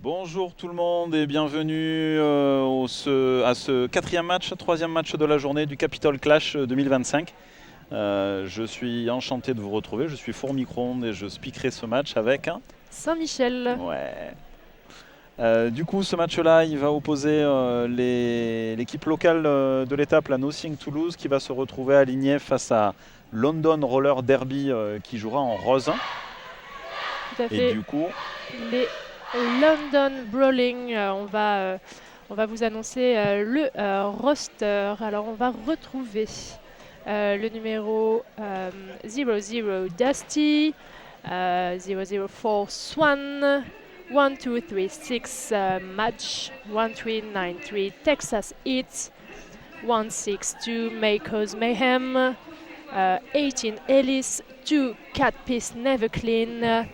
Bonjour tout le monde et bienvenue à ce troisième match de la journée du Capitol Clash 2025. Je suis enchanté de vous retrouver, je suis Fourmicron et je speakerai ce match avec Saint-Michel. Ouais. Du coup, ce match-là, il va opposer l'équipe locale de l'étape, la Nothing Toulouse, qui va se retrouver alignée face à London Roller Derby qui jouera en rose. Tout à Et fait. du coup, Les London Brawling, on va vous annoncer le roster. Alors, on va retrouver le numéro 00 Dusty, 004 Swan, 1236 Match, 1393 Texas Heat, 162 Maker's Mayhem, 18 Ellis, 2 Cat Piece Never Clean,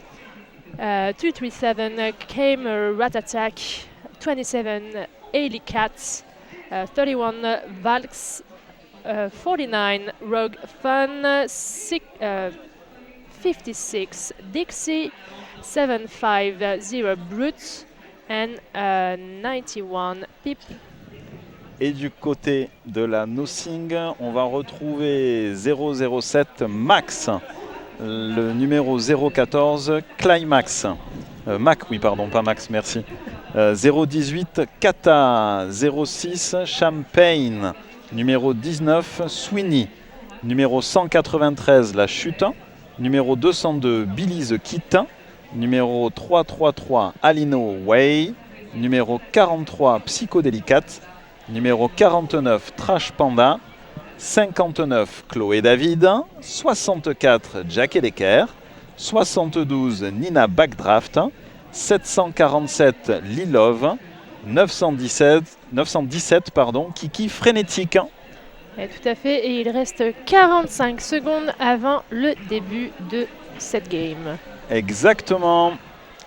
237 Kamer Rat Attack, 27 Ailey Cat, 31 Valks, 49 Rogue Fun, 56 Dixie, 750 Brute, and 91 Pip. et du côté de la Nothing, on va retrouver 007 Max, le numéro 014 Climax. Mac, oui, pardon, pas Max, merci. 018 Kata, 06 Champagne, numéro 19 Sweeney, numéro 193 La Chute, numéro 202 Billy the Kit, numéro 333 Alino Way, numéro 43 Psychodélicate, numéro 49 Trash Panda, 59 Chloé David, 64 Jack et Decker, 72 Nina Backdraft, 747 Lilove, 917 Kiki Frénétique. Et tout à fait, et il reste 45 secondes avant le début de cette game. Exactement.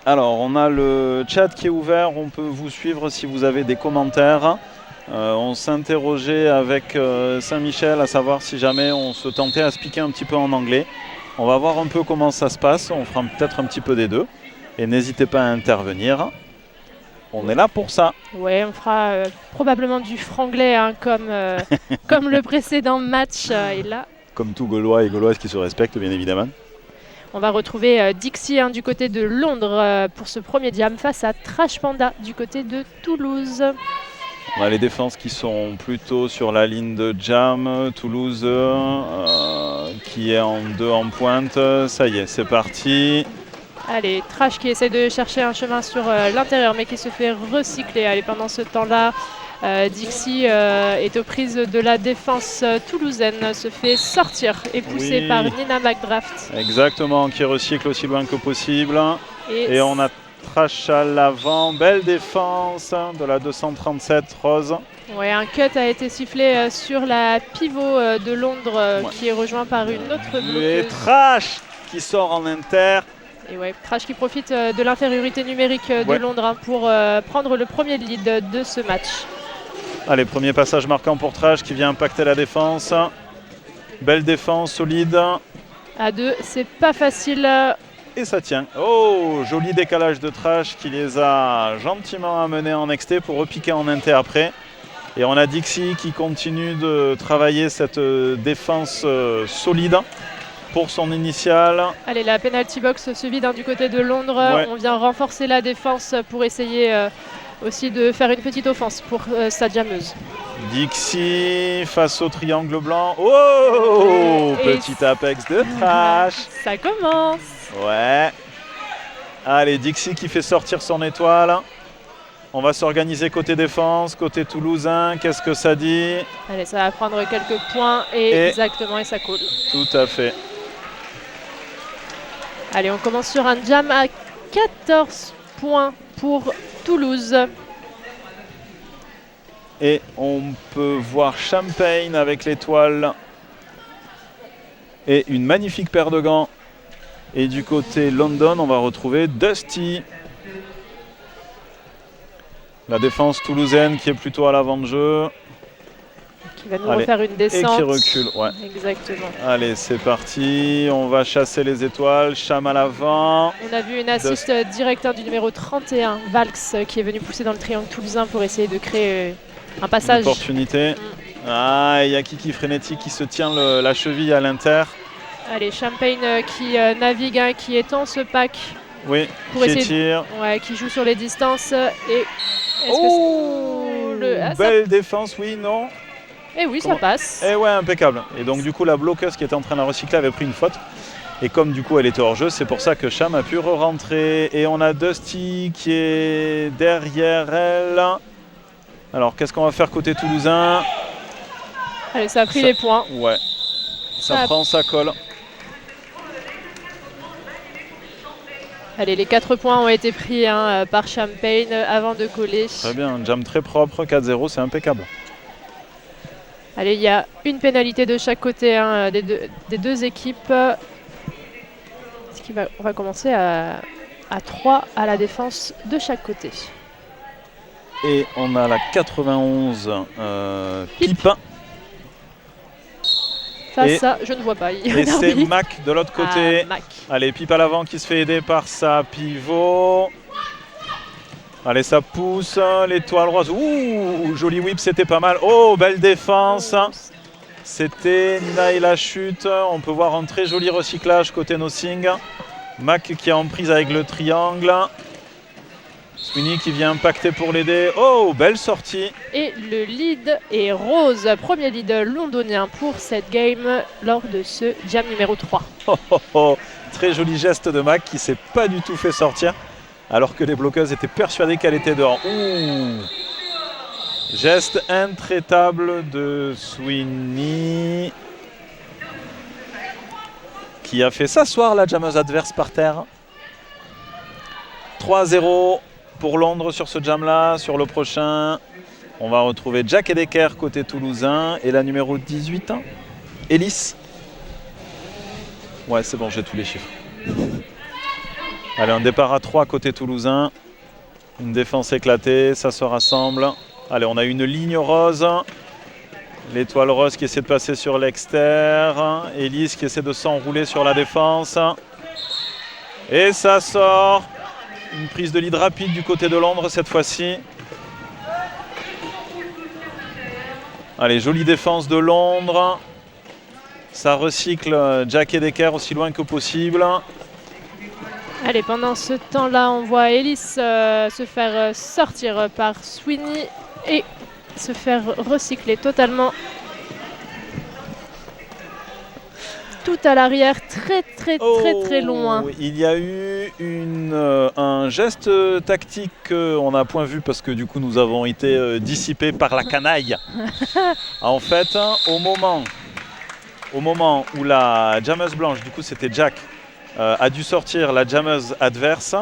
Alors, on a le chat qui est ouvert, on peut vous suivre si vous avez des commentaires. On s'interrogeait avec Saint-Michel à savoir si jamais on se tentait à speaker un petit peu en anglais. On va voir un peu comment ça se passe, on fera peut-être un petit peu des deux. Et n'hésitez pas à intervenir. On est là pour ça. Ouais, on fera probablement du franglais hein, comme le précédent match. Et là, Comme tout Gaulois et Gauloises qui se respectent, bien évidemment. on va retrouver Dixie hein, du côté de Londres pour ce premier jam face à Trash Panda du côté de Toulouse. On a les défenses qui sont plutôt sur la ligne de jam. Toulouse qui est en 2 en pointe. Ça y est, c'est parti. Allez, Trash qui essaie de chercher un chemin sur l'intérieur mais qui se fait recycler. Allez, pendant ce temps-là, Dixie est aux prises de la défense toulousaine, se fait sortir et pousser Oui. par Nina McDraft. Exactement, qui recycle aussi loin que possible. Et on a Trash à l'avant, belle défense de la 237 Rose. Ouais, un cut a été sifflé sur la pivot de Londres qui est rejoint par une autre bloqueuse. Et Trash qui sort en inter. Et ouais, Trash qui profite de l'infériorité numérique de Londres hein, pour prendre le premier lead de ce match. Allez, premier passage marquant pour Trash qui vient impacter la défense. Belle défense, solide. À deux, c'est pas facile. Et ça tient. Oh, joli décalage de Trash qui les a gentiment amenés en XT pour repiquer en inter après. Et on a Dixie qui continue de travailler cette défense solide pour son initiale. Allez, la penalty box se vide hein, du côté de Londres. Ouais. On vient renforcer la défense pour essayer aussi de faire une petite offense pour sa jammeuse. Dixie face au triangle blanc. Oh, Et petit apex de Trash. Ça commence. Ouais. Allez, Dixie qui fait sortir son étoile. On va s'organiser côté défense, côté toulousain. Qu'est-ce que ça dit? Allez, ça va prendre quelques points exactement et ça coule. Tout à fait. Allez, on commence sur un jam à 14 points pour Toulouse. Et on peut voir Champagne avec l'étoile. Et une magnifique paire de gants. Et du côté London, on va retrouver Dusty. La défense toulousaine qui est plutôt à l'avant de jeu. qui va nous refaire une descente. Et qui recule, ouais. Exactement. Allez, c'est parti. On va chasser les étoiles. Cham à l'avant. On a vu une assiste directeur du numéro 31, Valks, qui est venu pousser dans le triangle toulousain pour essayer de créer un passage. Une opportunité. Ah, il y a Kiki Frenetti qui se tient la cheville à l'inter. Allez, Champagne qui navigue, qui étend ce pack. Oui, qui tire. Ouais, qui joue sur les distances. Et belle défense, oui, non. Et oui, ça passe. Et ouais, impeccable. Et donc du coup, la bloqueuse qui était en train de la recycler avait pris une faute. Et comme du coup, elle était hors jeu, c'est pour ça que Cham a pu re-rentrer. Et on a Dusty qui est derrière elle. Alors, qu'est-ce qu'on va faire côté toulousain? Allez, ça a pris les points. Ouais, ça prend, ça colle. Allez, les 4 points ont été pris par Champagne avant de coller. Très bien, un jam très propre, 4-0, c'est impeccable. Allez, il y a une pénalité de chaque côté des deux équipes. On va commencer à 3 à la défense de chaque côté. Et on a la 91 Pipe. Ça, je ne vois pas. Et c'est Mac de l'autre côté. Allez, Pipe à l'avant qui se fait aider par sa pivot. Allez, ça pousse. L'étoile rose. Ouh, joli whip, c'était pas mal. Oh, belle défense. C'était Naila chute. On peut voir un très joli recyclage côté Nothing. Mac qui est en prise avec le triangle. Sweeney qui vient impacter pour l'aider. Oh, belle sortie. Et le lead est rose. Premier lead londonien pour cette game lors de ce jam numéro 3. Très joli geste de Mac qui ne s'est pas du tout fait sortir alors que les bloqueuses étaient persuadées qu'elle était dehors. Ouh. Geste intraitable de Sweeney qui a fait s'asseoir la jammeuse adverse par terre. 3-0 pour Londres sur ce jam-là. Sur le prochain, on va retrouver Jack Edeker côté toulousain et la numéro 18, Ellis. Ouais, c'est bon, j'ai tous les chiffres. Allez, un départ à 3 côté toulousain. Une défense éclatée, ça se rassemble. Allez, on a une ligne rose. L'étoile rose qui essaie de passer sur l'extérieur. Ellis qui essaie de s'enrouler sur la défense. Et ça sort. Une prise de lead rapide du côté de Londres cette fois-ci. Allez, jolie défense de Londres. Ça recycle Jack Edeker aussi loin que possible. Allez, pendant ce temps-là, on voit Ellis se faire sortir par Sweeney et se faire recycler totalement. Tout à l'arrière, très loin. Il y a eu un geste tactique qu'on n'a point vu parce que du coup nous avons été dissipés par la canaille. En fait, au moment où la jammeuse blanche, du coup c'était Jack, a dû sortir la jammeuse adverse,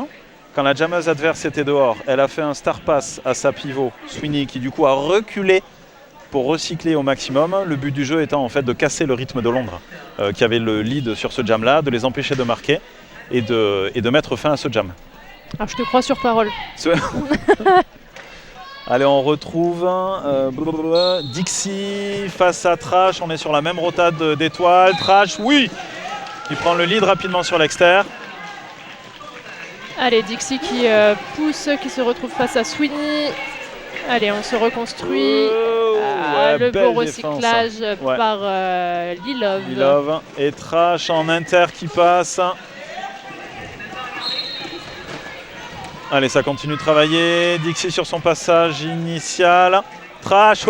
quand la jammeuse adverse était dehors, elle a fait un star pass à sa pivot, Sweeney, qui du coup a reculé pour recycler au maximum, le but du jeu étant en fait de casser le rythme de Londres, qui avait le lead sur ce jam-là, de les empêcher de marquer et de mettre fin à ce jam. Alors je te crois sur parole. Allez, on retrouve Dixie face à Trash, on est sur la même rotade d'étoiles. Trash, oui, qui prend le lead rapidement sur l'extérieur. Allez, Dixie qui pousse, qui se retrouve face à Sweeney. Allez, on se reconstruit. Le beau recyclage par Lilov. Lilov et Trash en inter qui passe. Allez, ça continue de travailler. Dixie sur son passage initial. Trash,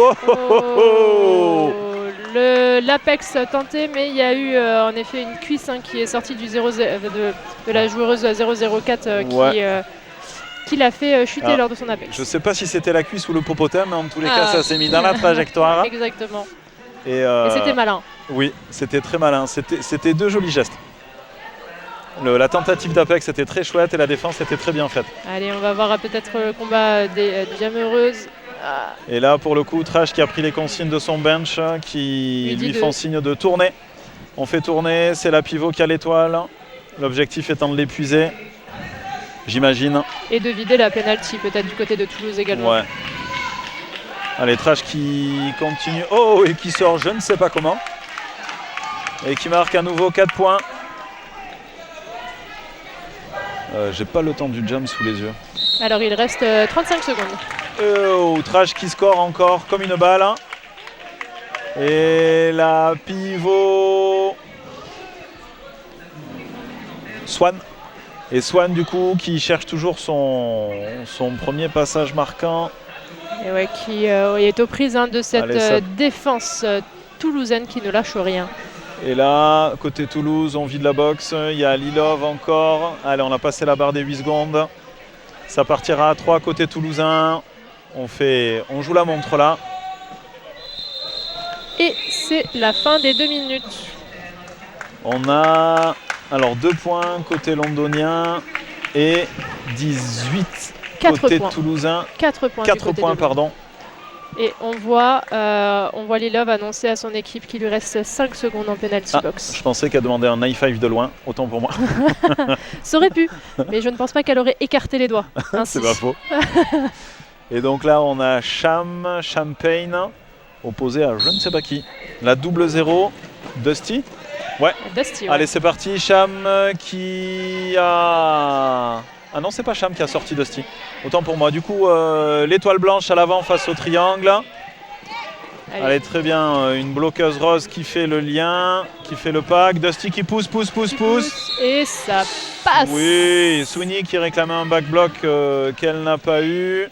L'apex tenté, mais il y a eu en effet une cuisse qui est sortie du 0, de la joueuse 004 qui l'a fait chuter lors de son apex. Je ne sais pas si c'était la cuisse ou le popotin, mais en tous les cas, ça s'est mis dans la trajectoire. Exactement. Et c'était malin. Oui, c'était très malin. C'était deux jolis gestes. La tentative d'apex était très chouette et la défense était très bien faite. Allez, on va voir peut-être le combat des jammeuses. Et là, pour le coup, Trash qui a pris les consignes de son bench, qui lui font signe de tourner. On fait tourner, c'est la pivot qui a l'étoile. L'objectif étant de l'épuiser, j'imagine. Et de vider la penalty, peut-être du côté de Toulouse également. Ouais. Allez, Trash qui continue. Oh, et qui sort je ne sais pas comment. Et qui marque à nouveau 4 points. J'ai pas le temps du jam sous les yeux. Alors il reste 35 secondes. Oh, Trash qui score encore comme une balle. Et la pivot Swan. Et Swan du coup qui cherche toujours son premier passage marquant. Et ouais, qui est aux prises de cette Allez, défense toulousaine qui ne lâche rien. Et là, côté Toulouse, on vide la boxe. Il y a Lilov encore. Allez, on a passé la barre des 8 secondes. Ça partira à 3 côté toulousain. On joue la montre là. Et c'est la fin des 2 minutes. On a alors 2 points côté londonien et 18 côté points. toulousain. 4 points. 4 points, pardon. Et on voit Lilov annoncer à son équipe qu'il lui reste 5 secondes en penalty box. Je pensais qu'elle demandait un high five de loin, autant pour moi. Ça aurait pu, mais je ne pense pas qu'elle aurait écarté les doigts. C'est pas faux. Et donc là, on a Champagne, opposé à je ne sais pas qui. La double 0, Dusty. Ouais. Dusty, ouais. Allez, c'est parti. Cham qui a... Ah non, c'est pas Cham qui a sorti Dusty. Autant pour moi. Du coup, l'étoile blanche à l'avant face au triangle. Allez, très bien. Une bloqueuse rose qui fait le lien, qui fait le pack. Dusty qui pousse. Et ça passe. Oui, Sweeney qui réclamait un back block qu'elle n'a pas eu.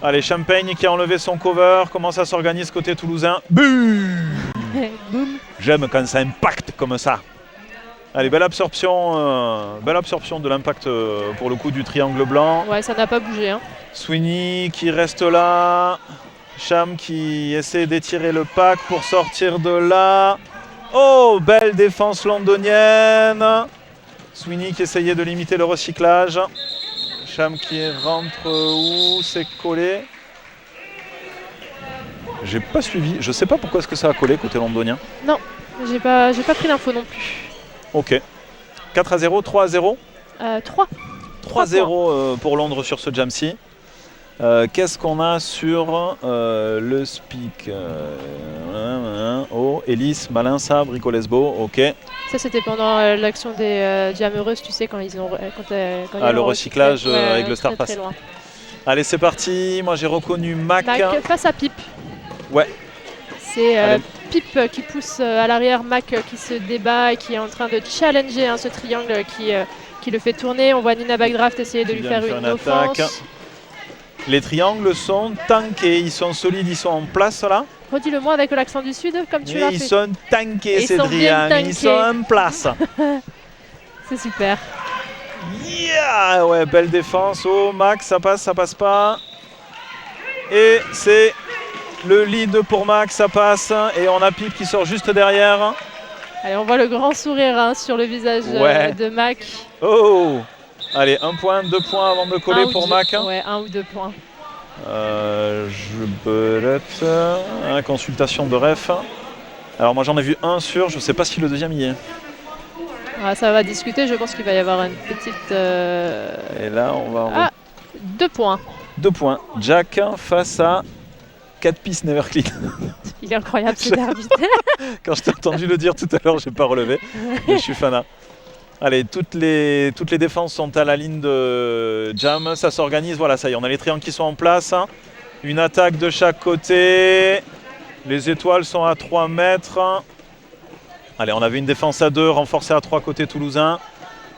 Allez, Champagne qui a enlevé son cover. Comment ça s'organise côté toulousain? Boum. J'aime quand ça impacte comme ça. Allez, belle absorption de l'impact pour le coup du triangle blanc. Ouais, ça n'a pas bougé. Sweeney qui reste là. Cham qui essaie d'étirer le pack pour sortir de là. Oh, belle défense londonienne. Sweeney qui essayait de limiter le recyclage. Cham qui rentre où? C'est collé. J'ai pas suivi. Je sais pas pourquoi est-ce que ça a collé côté londonien. Non, j'ai pas pris l'info non plus. Ok. 4-0, 3-0 3. 3-0 pour Londres sur ce jam-ci. Qu'est-ce qu'on a sur le speak Oh, Ellis, malin ça, Bricolesbo, ok. Ça c'était pendant l'action des Jammereuses, tu sais, quand ils ont... le recyclage avec le Star Pass. Allez, c'est parti. Moi j'ai reconnu Mac. Mac face à Pip. Ouais. C'est Pip qui pousse à l'arrière, Mac qui se débat et qui est en train de challenger ce triangle qui le fait tourner. On voit Nina Backdraft essayer de lui faire une offense. Attaque. Les triangles sont tankés, ils sont solides, ils sont en place là. Redis-le-moi avec l'accent du sud, comme tu l'as fait. Ils sont tankés ces triangles, ils sont en place. C'est super. Yeah, ouais, belle défense. Oh, Mac, ça passe pas. Et c'est le lead pour Mac, ça passe. Et on a Pip qui sort juste derrière. Allez, on voit le grand sourire sur le visage de Mac. Oh, allez, 1 point, 2 points avant de coller pour Mac. Ouais, 1 ou 2 points. Je peux être consultation de ref. Alors moi j'en ai vu un sûr, je sais pas si le deuxième y est. Ça va discuter, je pense qu'il va y avoir une petite... Et là on va... 2 points. 2 points. Jack face à 4 pistes never clean. Il est incroyable cet arbitre. Quand je t'ai entendu le dire tout à l'heure, j'ai pas relevé, mais je suis fanat. Allez, toutes les défenses sont à la ligne de jam, ça s'organise, voilà, ça y est, on a les triangles qui sont en place. Une attaque de chaque côté, les étoiles sont à 3 mètres. Allez, on avait une défense à 2, renforcée à 3 côté toulousain.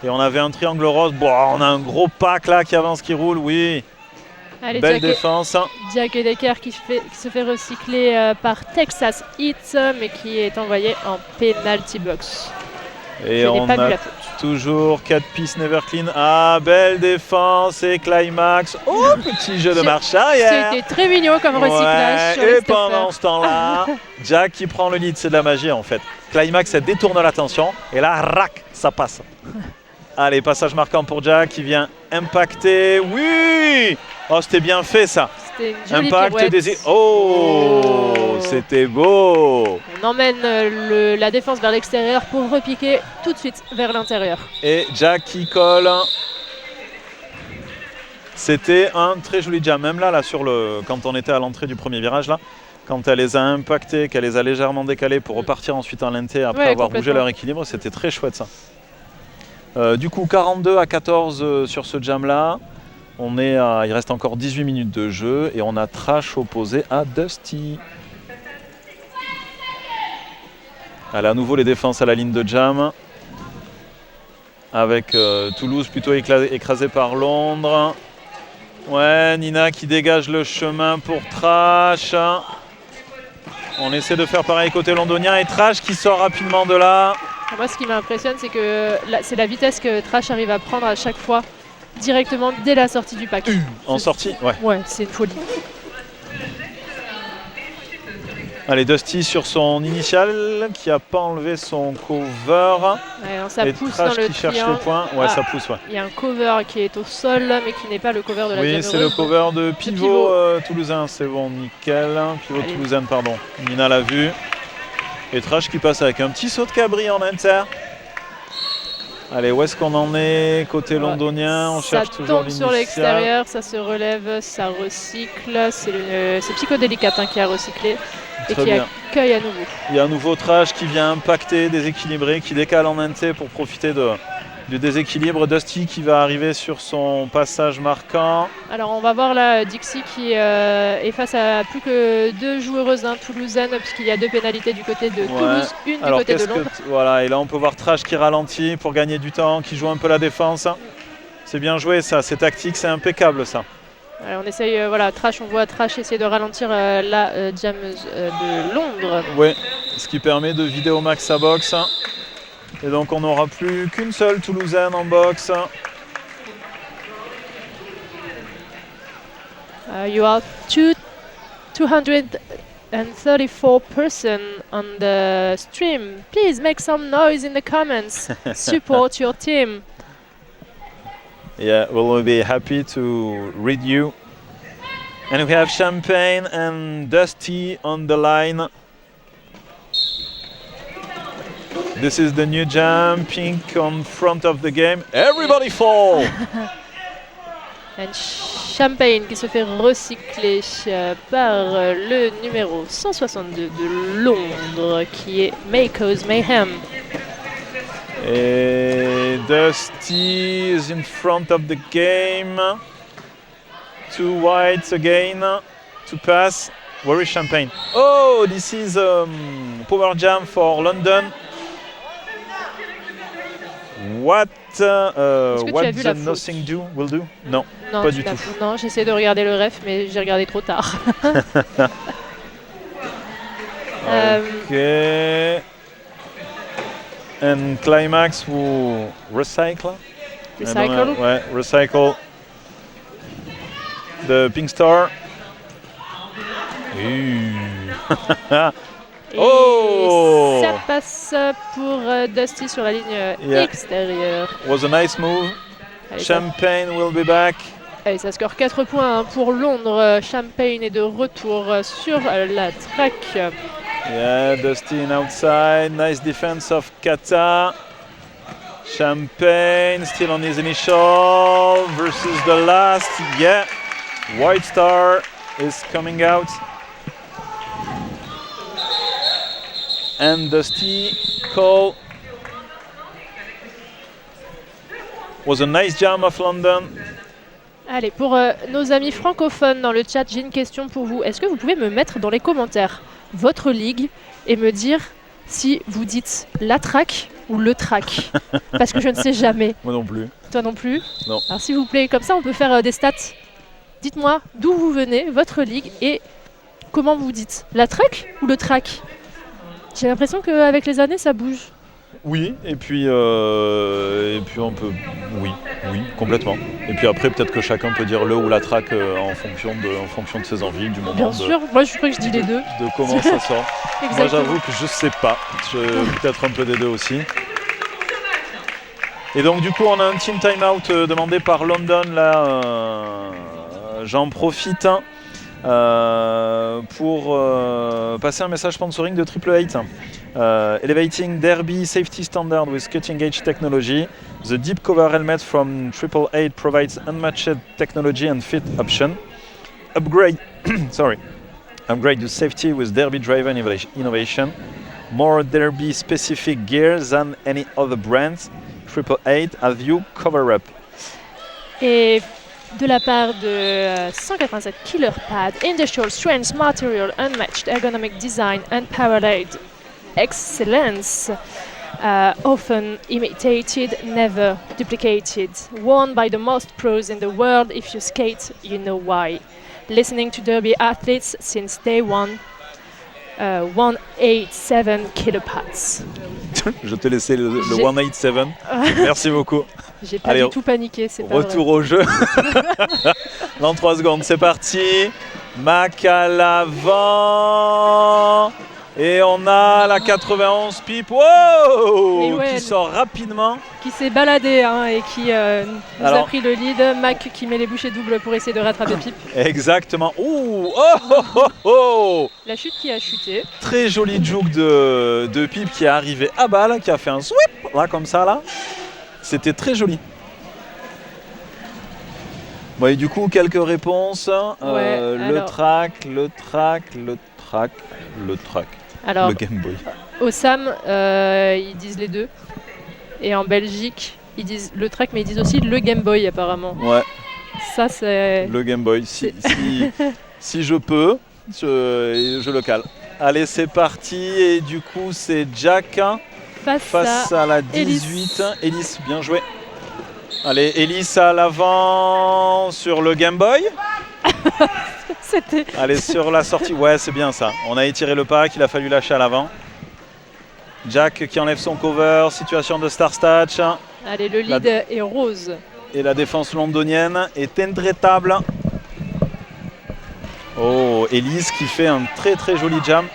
Et on avait un triangle rose, bon, on a un gros pack là qui avance, qui roule, oui. Allez, belle défense. Jack Decker qui se fait recycler par Texas Hits, mais qui est envoyé en penalty box. Et on a toujours 4 pistes never clean. Ah, belle défense et climax. Oh, petit jeu de marche arrière. C'était très mignon comme recyclage. Ouais, et pendant ce temps-là, Jack qui prend le lead, c'est de la magie en fait. Climax, ça détourne l'attention et là, rac, ça passe. Allez, passage marquant pour Jack qui vient impacter. Oui! Oh, c'était bien fait ça. C'était une jolie impact des... Oh, c'était beau. On emmène la défense vers l'extérieur pour repiquer tout de suite vers l'intérieur. Et Jack qui colle. C'était un très joli jam. Même là quand on était à l'entrée du premier virage, là, quand elle les a impactés, qu'elle les a légèrement décalés pour repartir ensuite en linté après avoir bougé leur équilibre, c'était très chouette ça. Du coup, 42-14 sur ce jam-là. Il reste encore 18 minutes de jeu et on a Trash opposé à Dusty. Allez, à nouveau les défenses à la ligne de jam. Avec Toulouse plutôt écrasé par Londres. Ouais, Nina qui dégage le chemin pour Trash. On essaie de faire pareil côté londonien et Trash qui sort rapidement de là. Moi, ce qui m'impressionne, c'est que c'est la vitesse que Trash arrive à prendre à chaque fois, directement dès la sortie du pack. En sortie, ouais. Ouais, c'est une folie. Allez, Dusty sur son initial qui n'a pas enlevé son cover. Ouais, ça et pousse Trash dans le qui cherche triangle. le point. Ouais, ça pousse, ouais. Il y a un cover qui est au sol, mais qui n'est pas le cover de la Oui, c'est le cover de pivot toulousain. C'est bon, nickel. Pivot toulousain, pardon. Nina l'a vu. Et Trash qui passe avec un petit saut de cabri en inter. Allez, où est-ce qu'on en est côté londonien? On cherche toujours l'initial. Ça tombe sur l'extérieur, ça se relève, ça recycle. C'est Psychodélicate qui a recyclé et qui accueille à nouveau. Il y a un nouveau Trash qui vient impacter, déséquilibrer, qui décale en inté pour profiter du déséquilibre. Dusty qui va arriver sur son passage marquant. Alors on va voir là Dixie qui est face à plus que 2 joueuses toulousaines, puisqu'il y a 2 pénalités du côté de Toulouse, une du côté de Londres. Voilà, et là on peut voir Trash qui ralentit pour gagner du temps, qui joue un peu la défense. C'est bien joué ça, c'est tactique, c'est impeccable ça. Alors on essaye, on voit Trash essayer de ralentir la jammeuse de Londres. Oui, ce qui permet de vider au max sa boxe. Et donc on n'aura plus qu'une seule Toulousaine en boxe. You are 234 person on the stream. Please make some noise in the comments. Support your team. Yeah, we'll be happy to read you. And we have Champagne and Dusty on the line. This is the new jam, pink on front of the game. Everybody fall! And Champagne qui se fait recycler par le numéro 162 de Londres qui est Mako's Mayhem. Et Dusty is in front of the game. 2 whites again to pass. Where is Champagne? Oh, this is power jam for London. What the nothing do will do? Non, pas du tout. Non, j'essaie de regarder le ref, mais j'ai regardé trop tard. Ok. And Climax will recycle? Recycle? Ouais, recycle. The Pink Star. Oh! Ça passe pour Dusty sur la ligne extérieure. Was a nice move. Allez, Champagne will be back. Allez, ça score 4 points pour Londres. Champagne est de retour sur la track. Yeah, Dusty in outside. Nice defense of Kata. Champagne still on his initial versus the last. Yeah, White Star is coming out. And Dusty call was a nice jam of London. Allez, pour nos amis francophones dans le chat, j'ai une question pour vous. Est-ce que vous pouvez me mettre dans les commentaires votre ligue et me dire si vous dites la track ou le track? Parce que je ne sais jamais. Moi non plus. Toi non plus? Non. Alors s'il vous plaît, comme ça on peut faire des stats. Dites-moi d'où vous venez, votre ligue, et comment vous dites. La track ou le track? J'ai l'impression qu'avec les années ça bouge. Oui, et puis on peut... Oui, complètement. Et puis après, peut-être que chacun peut dire le ou la track en fonction de ses envies, du moment. Bien sûr, moi je crois que je dis les deux. De comment ça sort. Moi j'avoue que je sais pas. Peut-être un peu des deux aussi. Et donc du coup, on a un team timeout demandé par London, là. J'en profite pour passer un message sponsoring de Triple 8. Elevating Derby Safety Standard with Cutting Edge Technology. The deep cover helmet from 888 provides unmatched technology and fit option. Upgrade the safety with derby-driven innovation. More derby-specific gear than any other brands. 888 as you cover up. Et de la part de 187 Killer Pad, industrial strength material, unmatched ergonomic design and paralleled excellence. Often imitated, never duplicated. Worn by the most pros in the world. If you skate, you know why. Listening to derby athletes since day one. 187 kilopads. Je te laissais le 187. Merci beaucoup. J'ai pas du tout paniqué, c'est pas retour vrai. au jeu. Dans 3 secondes, c'est parti. Mac à l'avant. Et on a la 91 pipe qui sort rapidement. Qui s'est baladé et qui nous a pris le lead. Mac qui met les bouchées doubles pour essayer de rattraper Pipe. Exactement. La chute qui a chuté. Très joli juke de Pipe qui est arrivé à balle, qui a fait un sweep là comme ça là. C'était très joli. Bon, et du coup, quelques réponses. Le track. Alors, le Game Boy. Au SAM, ils disent les deux. Et en Belgique, ils disent le track, mais ils disent aussi le Game Boy apparemment. Ouais. Ça, c'est... Le Game Boy. Si je peux, je le cale. Allez, c'est parti. Et du coup, c'est Jack face à la 18. Ellis, bien joué. Allez, Ellis à l'avant sur le Game Boy. Allez, sur la sortie. Ouais, c'est bien ça. On a étiré le pack, il a fallu lâcher à l'avant. Jack qui enlève son cover, situation de Star Statch. Allez, le lead est rose. Et la défense londonienne est intraitable. Oh, Elise qui fait un très très joli jam,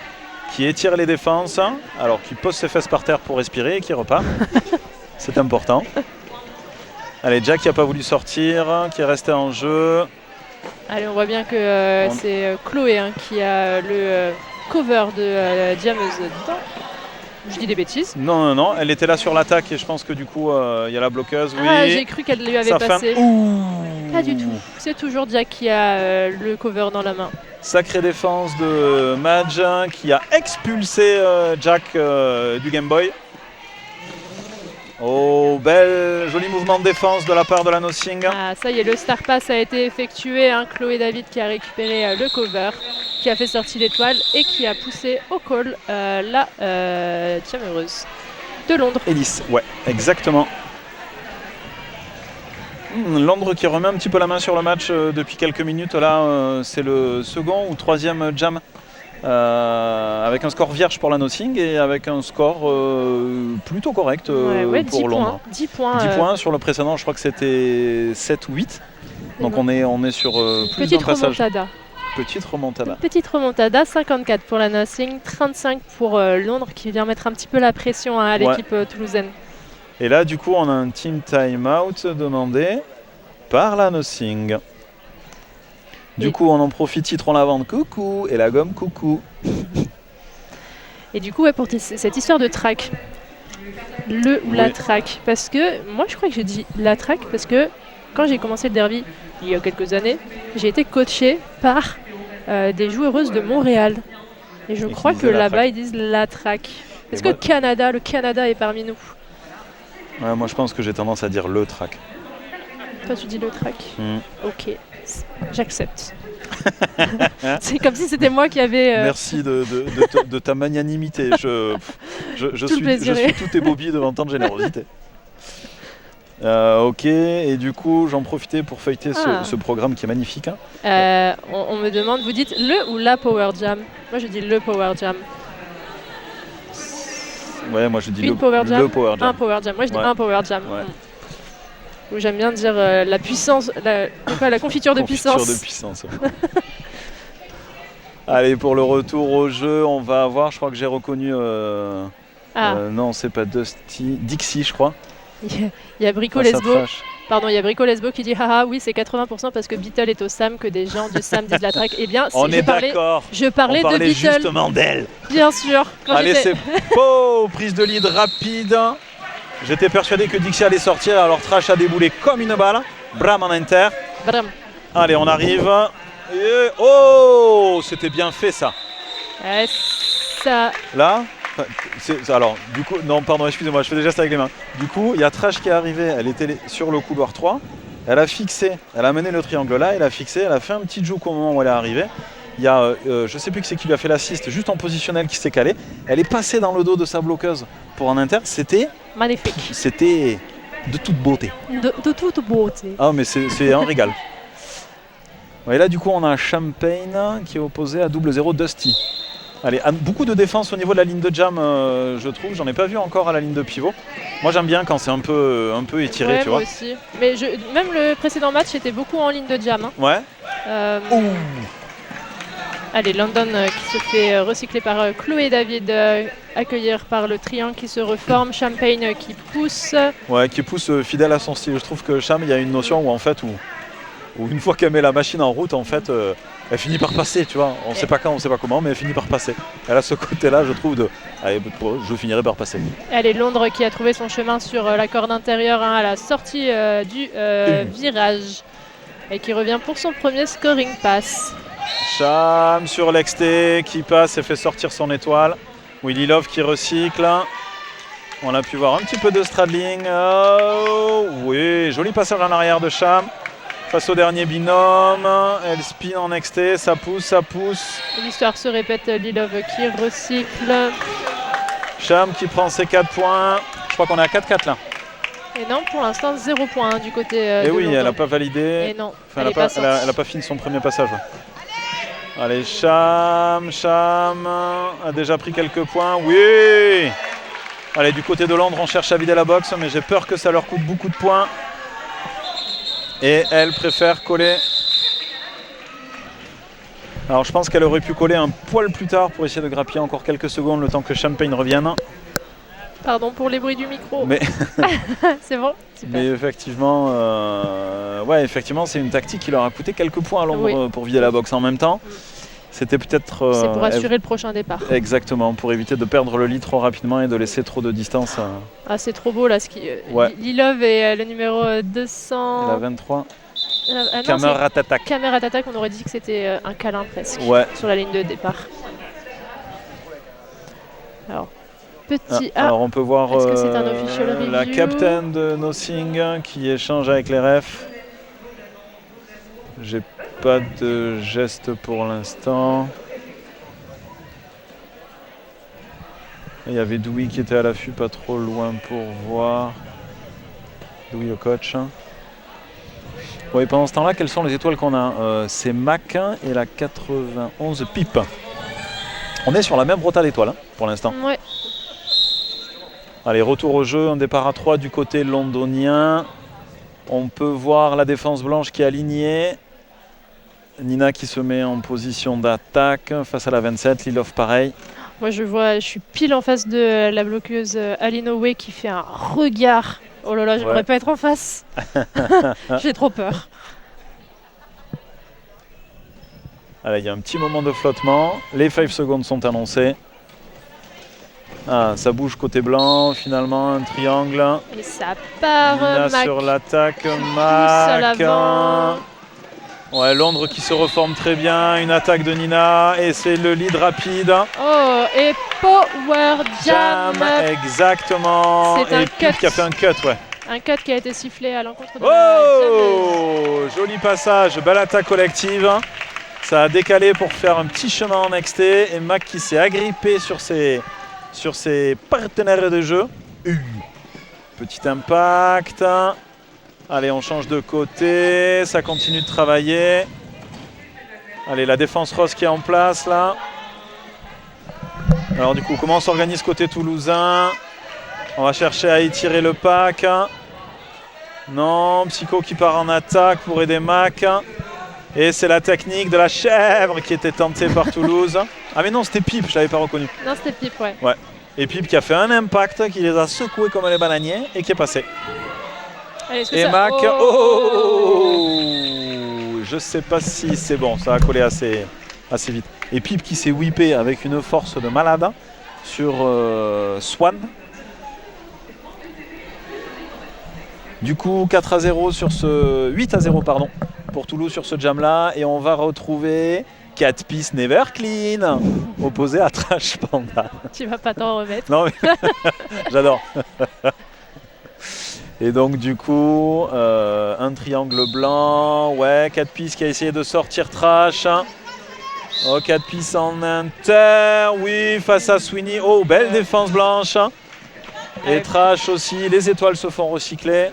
qui étire les défenses, alors qui pose ses fesses par terre pour respirer et qui repart. C'est important. Allez, Jack qui n'a pas voulu sortir, qui est resté en jeu. Allez, on voit bien que c'est Chloé qui a le cover de Diameuse dedans. Je dis des bêtises. Non, elle était là sur l'attaque et je pense que du coup, il y a la bloqueuse. Oui. Ah, j'ai cru qu'elle lui avait passé. Pas du tout. C'est toujours Jack qui a le cover dans la main. Sacrée défense de Madge qui a expulsé Jack du Game Boy. Oh, joli mouvement de défense de la part de la Nothing. Ah, ça y est, le Star Pass a été effectué. Chloé David qui a récupéré le cover, qui a fait sortir l'étoile et qui a poussé au call la Tiameureuse de Londres. Ellis, ouais, exactement. Londres qui remet un petit peu la main sur le match depuis quelques minutes. Là, c'est le second ou troisième jam. Avec un score vierge pour la Nothing et avec un score plutôt correct pour Londres. 10 points. 10 points sur le précédent, je crois que c'était 7 ou 8. Donc on est sur plus d'un passage. Petite remontada, 54 pour la Nothing, 35 pour Londres qui vient mettre un petit peu la pression à l'équipe toulousaine. Et là du coup on a un team time-out demandé par la Nothing. Du coup, on en profite, titre en lavande, coucou, et la gomme, coucou. Et du coup, pour cette histoire de track, la track, parce que moi, je crois que j'ai dit la track, parce que quand j'ai commencé le derby, il y a quelques années, j'ai été coachée par des joueuses de Montréal. Et je crois que là-bas, ils disent la track. Est-ce que le Canada est parmi nous? Ouais, moi, je pense que j'ai tendance à dire le track. Toi, tu dis le track. Ok. J'accepte. C'est comme si c'était moi qui avais... Merci de ta magnanimité. Je suis tout ébahi devant tant de générosité. Ok, et du coup, j'en profitais pour feuilleter ce programme qui est magnifique. On me demande, vous dites le ou la Power Jam? Moi, je dis le Power Jam. Ouais, moi je dis le Power Jam. Un Power Jam. Moi, je dis un Power Jam. Ouais. J'aime bien dire la puissance, la confiture de puissance. Confiture de puissance. Ouais. Allez, pour le retour au jeu, on va avoir, je crois que j'ai reconnu... non, c'est pas Dixie, je crois. Il y a Brico Lesbo. Pardon, il y a Brico Lesbo qui dit haha, oui, c'est 80% parce que Beatle est au SAM que des gens du SAM disent la track. Eh bien, on est d'accord. Je parlais de Beatle. Justement d'elle. Bien sûr. Allez, c'est prise de lead rapide. J'étais persuadé que Dixie allait sortir, alors Trash a déboulé comme une balle. Bram en inter. Bram. Allez, on arrive. Et... Oh, c'était bien fait ça. Ça... Là, alors, du coup, non, pardon, excusez-moi, je fais des gestes avec les mains. Du coup, il y a Trash qui est arrivée, elle était sur le couloir 3. Elle a fixé, elle a mené le triangle là, elle a fixé, elle a fait un petit juke au moment où elle est arrivée. Il y a, je sais plus qui c'est qui lui a fait l'assist, juste en positionnel qui s'est calé. Elle est passée dans le dos de sa bloqueuse pour en inter. C'était magnifique. C'était de toute beauté. De toute beauté. Ah, mais c'est un régal. Et là, du coup, on a Champagne qui est opposé à 0-0 Dusty. Allez, beaucoup de défense au niveau de la ligne de jam, je trouve. J'en ai pas vu encore à la ligne de pivot. Moi, j'aime bien quand c'est un peu étiré, ouais, tu vois. Moi aussi. Mais même le précédent match était beaucoup en ligne de jam. Hein. Ouais. Allez, London qui se fait recycler par Chloé David, accueillir par le triangle qui se reforme. Champagne qui pousse. Ouais, qui pousse fidèle à son style. Je trouve que Cham, il y a une notion où en fait, où une fois qu'elle met la machine en route, en fait, elle finit par passer, tu vois. On ne sait pas quand, on ne sait pas comment, mais elle finit par passer. Elle a ce côté-là, je trouve, de allez, je finirai par passer. Elle est Londres qui a trouvé son chemin sur la corde intérieure à la sortie du virage et qui revient pour son premier scoring pass. Cham sur l'exté qui passe et fait sortir son étoile. Willy Love qui recycle. On a pu voir un petit peu de straddling. Oh, oui, joli passage en arrière de Cham. Face au dernier binôme, elle spin en XT, ça pousse. L'histoire se répète, Lilov qui recycle. Cham qui prend ses 4 points. Je crois qu'on est à 4-4 là. Et non, pour l'instant 0 points du côté de oui, London. Elle n'a pas validé. Et non, enfin, elle n'a pas fini son premier passage. Ouais. Allez, Cham a déjà pris quelques points. Oui. Allez, du côté de Londres, on cherche à vider la boxe, mais j'ai peur que ça leur coûte beaucoup de points. Et elle préfère coller. Alors je pense qu'elle aurait pu coller un poil plus tard pour essayer de grappiller encore quelques secondes le temps que Champagne revienne. Pardon pour les bruits du micro. Mais c'est bon. Super. Mais effectivement, effectivement, c'est une tactique qui leur a coûté quelques points à Londres pour vider la boxe en même temps. C'était peut-être... c'est pour assurer le prochain départ. Exactement, pour éviter de perdre le lead trop rapidement et de laisser trop de distance. Ah, c'est trop beau là. Lilov est le numéro 200... La 23. Caméra Tatak, on aurait dit que c'était un câlin presque sur la ligne de départ. Alors, petit A. Alors on peut voir est-ce que c'est un official review? La capitaine de Nothing qui échange avec les refs. J'ai pas de geste pour l'instant. Il y avait Doui qui était à l'affût, pas trop loin pour voir. Doui le coach. Oui, pendant ce temps-là, quelles sont les étoiles qu'on a? C'est Mac et la 91 Pipe. On est sur la même rota d'étoiles pour l'instant. Ouais. Allez, retour au jeu, un départ à 3 du côté londonien. On peut voir la défense blanche qui est alignée. Nina qui se met en position d'attaque face à la 27, Lilov pareil. Moi je suis pile en face de la bloqueuse Aline Owe qui fait un regard. Oh là là, j'aimerais pas être en face. J'ai trop peur. Allez, il y a un petit moment de flottement. Les 5 secondes sont annoncées. Ah, ça bouge côté blanc, finalement, un triangle. Et ça part. Nina Mac sur l'attaque, Mac. Ouais, Londres qui se reforme très bien, une attaque de Nina et c'est le lead rapide. Oh, et Power Jam. Exactement. C'est un cut qui a fait un cut, ouais. Un cut qui a été sifflé à l'encontre de la joli passage, belle attaque collective. Ça a décalé pour faire un petit chemin en XT et Mac qui s'est agrippé sur ses partenaires de jeu. Petit impact. Allez, on change de côté, ça continue de travailler. Allez, la défense rose qui est en place là. Alors du coup, comment on s'organise côté toulousain? On va chercher à étirer le pack. Non, Psycho qui part en attaque pour aider Mac. Et c'est la technique de la chèvre qui était tentée par Toulouse. Ah mais non, c'était Pipe, je l'avais pas reconnu. Non, c'était Pipe, ouais. Ouais. Et Pipe qui a fait un impact, qui les a secoués comme les bananiers et qui est passé. Allez, et Mac, je sais pas si c'est bon, ça a collé assez vite. Et Pipe qui s'est whippé avec une force de malade sur Swan. Du coup, 4-0 sur ce 8-0 pardon, pour Toulouse sur ce jam-là. Et on va retrouver 4 Piece Never Clean, opposé à Trash Panda. Tu vas pas t'en remettre. Non mais j'adore. Et donc du coup, un triangle blanc. Ouais, 4 Piece qui a essayé de sortir Trash. Oh, 4 Piece en inter. Oui, face à Sweeney. Oh, belle défense blanche. Et Trash aussi. Les étoiles se font recycler.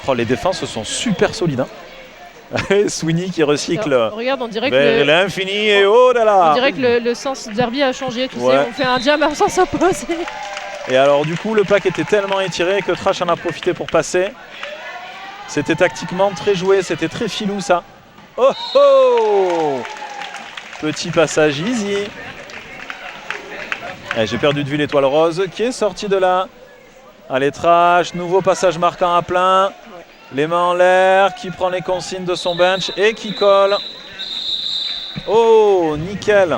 Oh, les défenses sont super solides. Hein. Sweeney qui recycle. Alors, regarde, on dirait vers l'infini et au-delà. On dirait que le sens derby a changé. Tu sais, on fait un jam en sens opposé. Et alors du coup, le pack était tellement étiré que Trash en a profité pour passer. C'était tactiquement très joué, c'était très filou ça. Oh oh! Petit passage easy. J'ai perdu de vue l'étoile rose qui est sortie de là. Allez Trash, nouveau passage marquant à plein. Les mains en l'air, qui prend les consignes de son bench et qui colle. Oh, nickel.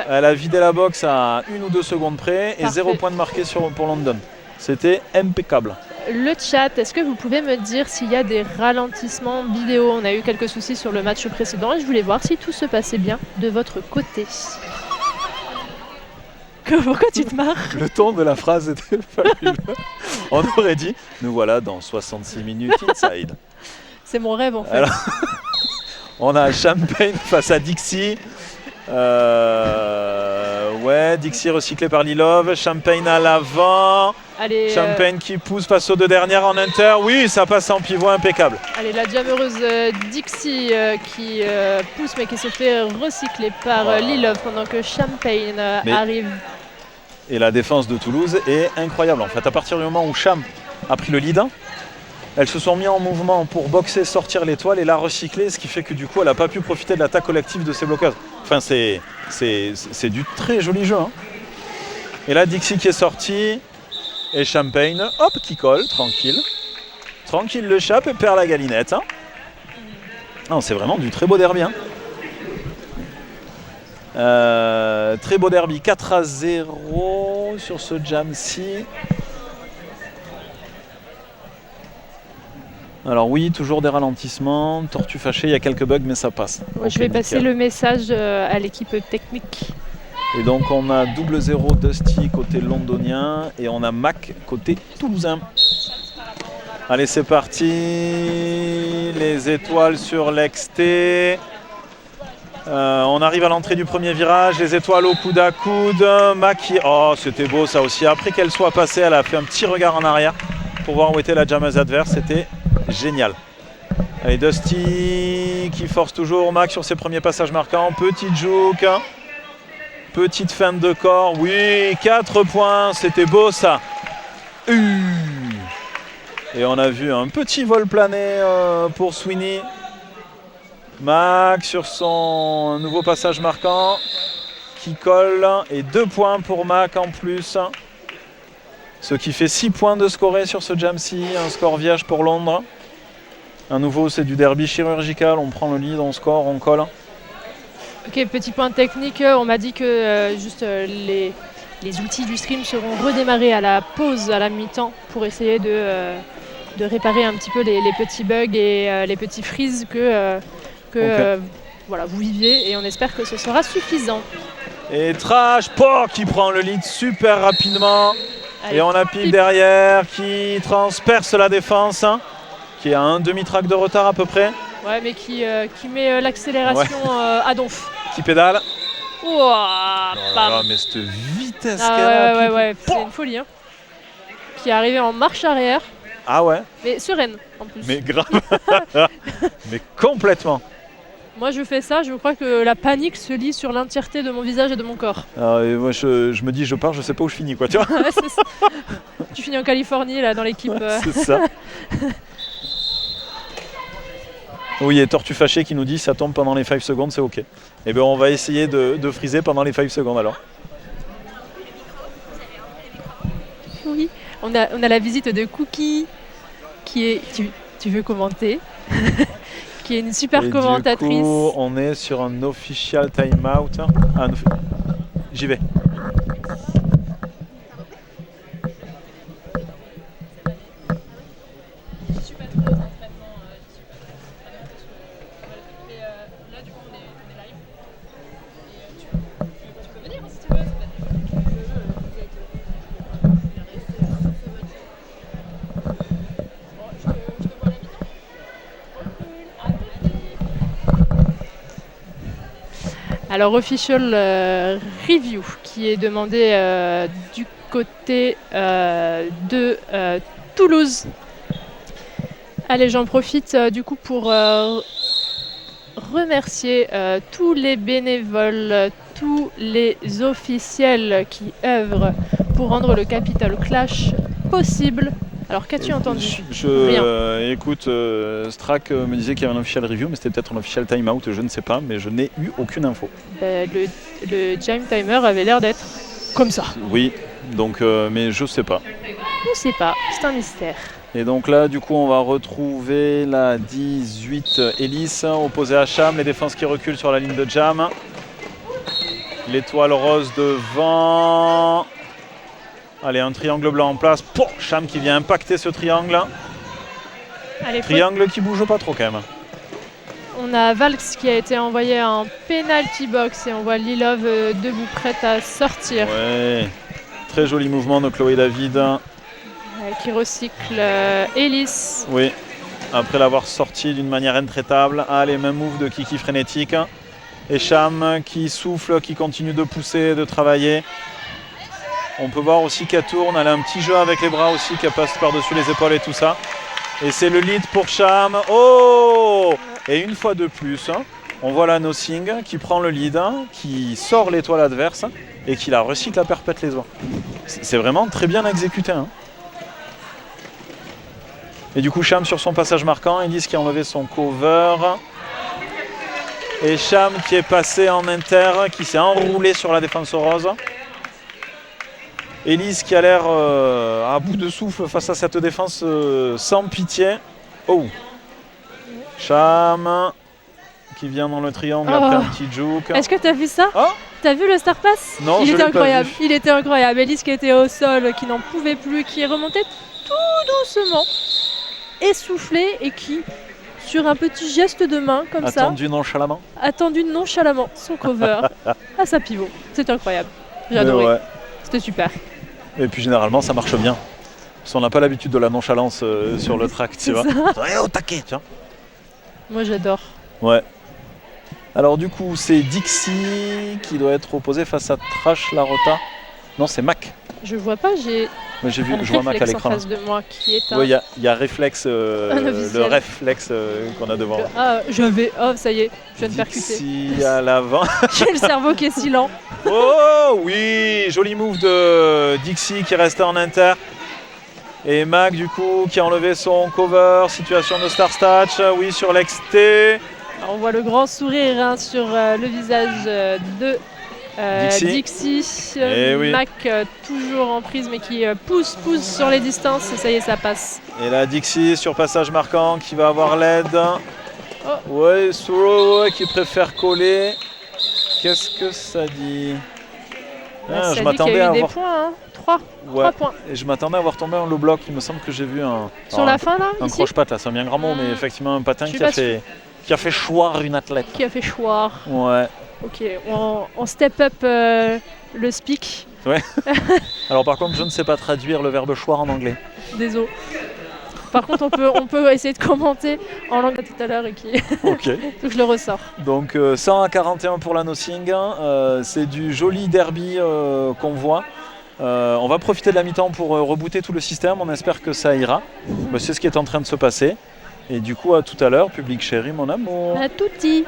Elle a vidé la box à 1 ou 2 secondes près et 0 point de marqué pour London. C'était impeccable. Le chat, est-ce que vous pouvez me dire s'il y a des ralentissements vidéo? On a eu quelques soucis sur le match précédent et je voulais voir si tout se passait bien de votre côté. Pourquoi tu te marres? Le ton de la phrase était fabuleux. On aurait dit, nous voilà dans 66 minutes inside. C'est mon rêve en fait. Alors, on a Champagne face à Dixie. Ouais, Dixie recyclé par Lilov. Champagne à l'avant. Champagne qui pousse face aux deux dernières en inter. Oui, ça passe en pivot impeccable. Allez, la jammeuse Dixie qui pousse mais qui se fait recycler par Lilov pendant que Champagne arrive. Et la défense de Toulouse est incroyable. En fait, à partir du moment où Cham a pris le lead, elles se sont mis en mouvement pour boxer, sortir l'étoile et la recycler, ce qui fait que du coup, elle n'a pas pu profiter de l'attaque collective de ses bloqueuses. Enfin, c'est du très joli jeu. Hein. Et là, Dixie qui est sorti et Champagne, hop, qui colle, tranquille. Tranquille le chape et perd la galinette. Hein. Non, c'est vraiment du très beau derby. Hein. Très beau derby, 4-0 sur ce jam-ci. Alors oui, toujours des ralentissements, tortue fâchée, il y a quelques bugs mais ça passe. Ouais, je vais passer le message à l'équipe technique. Et donc on a 0 Dusty côté londonien et on a Mac côté toulousain. Allez c'est parti, les étoiles sur l'exté. On arrive à l'entrée du premier virage, les étoiles au coude à coude. Mac qui... Oh c'était beau ça aussi, après qu'elle soit passée, elle a fait un petit regard en arrière pour voir où était la jammeuse adverse, c'était génial. Allez, Dusty qui force toujours Mac sur ses premiers passages marquants. Petite juke, petite feinte de corps. Oui, 4 points, c'était beau ça. Et on a vu un petit vol plané pour Sweeney. Mac sur son nouveau passage marquant qui colle. Et 2 points pour Mac en plus. Ce qui fait 6 points de scoré sur ce jam-ci, un score vierge pour Londres. À nouveau, c'est du derby chirurgical, on prend le lead, on score, on colle. Ok, petit point technique, on m'a dit que les outils du stream seront redémarrés à la pause, à la mi-temps, pour essayer de réparer un petit peu les petits bugs et les petits freezes que voilà, vous viviez, et on espère que ce sera suffisant. Et Trash qui prend le lead super rapidement. Allez, et on a Pip derrière qui transperce la défense, hein, qui a un demi-track de retard à peu près. Ouais, mais qui met l'accélération à donf. Qui pédale. Ouah, mais cette vitesse qu'elle a. Ouais, c'est une folie. Hein. Qui est arrivée en marche arrière. Ah ouais. Mais sereine en plus. Mais grave. Mais complètement. Moi je fais ça, je crois que la panique se lit sur l'entièreté de mon visage et de mon corps. Moi je me dis je pars, je sais pas où je finis quoi, tu vois. Tu finis en Californie là dans l'équipe. C'est ça. Oui, et Tortue Fâché qui nous dit ça tombe pendant les 5 secondes, c'est ok. Et bien on va essayer de freezer pendant les 5 secondes alors. Oui, on a la visite de Cookie qui est... Tu veux commenter? Qui est une super commentatrice. Du coup, on est sur un official timeout. J'y vais. Alors, official review qui est demandé du côté de Toulouse. Allez, j'en profite du coup pour remercier tous les bénévoles, tous les officiels qui œuvrent pour rendre le Capital Clash possible. Alors, qu'as-tu entendu? Rien. Écoute, Strack me disait qu'il y avait un official review, mais c'était peut-être un official timeout, je ne sais pas, mais je n'ai eu aucune info. Le Jime Timer avait l'air d'être comme ça. Oui, donc, mais je sais pas. Je ne sais pas, c'est un mystère. Et donc là, du coup, on va retrouver la 18 Hélice opposée à Cham, les défenses qui reculent sur la ligne de Jam. L'étoile rose devant. Allez, un triangle blanc en place. Pour Cham qui vient impacter ce triangle. Allez, triangle qui bouge pas trop quand même. On a Valks qui a été envoyé en penalty box et on voit Lilov debout prête à sortir. Ouais, très joli mouvement de Chloé David. Qui recycle Hélice. Oui, après l'avoir sorti d'une manière intraitable. Allez, même move de Kiki frénétique. Et Cham qui souffle, qui continue de pousser, de travailler. On peut voir aussi qu'elle tourne, elle a un petit jeu avec les bras aussi, qu'elle passe par-dessus les épaules et tout ça. Et c'est le lead pour Cham. Oh! Et une fois de plus, on voit la No-Sing qui prend le lead, qui sort l'étoile adverse et qui la recycle à perpète les oies. C'est vraiment très bien exécuté. Et du coup, Cham sur son passage marquant, Elise qui a enlevé son cover. Et Cham qui est passé en inter, qui s'est enroulé sur la défense rose. Elise qui a l'air à bout de souffle face à cette défense sans pitié. Oh! Cham qui vient dans le triangle après un petit juke. Est-ce que tu as vu ça? Oh! T'as vu le Star Pass? Non, il je était l'ai incroyable. pas vu. Il était incroyable. Elise qui était au sol, qui n'en pouvait plus, qui est remontée tout doucement, essoufflée et qui, sur un petit geste de main comme attendu nonchalamment. Attendu nonchalamment son cover à sa pivot. C'est incroyable. J'ai adoré. Ouais. C'était super. Et puis généralement ça marche bien. Parce qu'on n'a pas l'habitude de la nonchalance sur le track, tu vois. Au taquet, tiens. Moi j'adore. Ouais. Alors du coup c'est Dixie qui doit être opposé face à Trash Larota. Non, c'est Mac. Je vois pas, j'ai je vois Mac à l'écran. en face de moi qui est un... Oui, il y a Réflexe, le réflexe qu'on a devant. ça y est, je viens de percuter. Dixie à l'avant. J'ai le cerveau qui est si lent. Oh oui, joli move de Dixie qui restait en inter. Et Mac du coup qui a enlevé son cover, situation de Star Statch, oui sur l'XT. On voit le grand sourire sur le visage de Dixie. Oui. Mac toujours en prise mais qui pousse sur les distances et ça y est, ça passe. Et là Dixie sur passage marquant qui va avoir l'aide. Oh. Ouais, Suro qui préfère coller. Qu'est-ce que ça dit? Je m'attendais à avoir des points, 3 points. Et je m'attendais à avoir tombé un low block. Il me semble que j'ai vu sur la fin là. Un croche-patte là, c'est bien grand mot, mais effectivement un patin qui a fait choir une athlète. Qui a fait choir. Ouais. Ok, on step up le speak. Ouais. Alors par contre, je ne sais pas traduire le verbe choir en anglais. Désolé. Par contre, on peut essayer de commenter en langue tout à l'heure et qui. Ok. Donc je le ressors. Donc 100 à 41 pour la No-Sing. C'est du joli derby qu'on voit. On va profiter de la mi-temps pour rebooter tout le système. On espère que ça ira. C'est ce qui est en train de se passer. Et du coup, à tout à l'heure, public chéri, mon amour. À touti.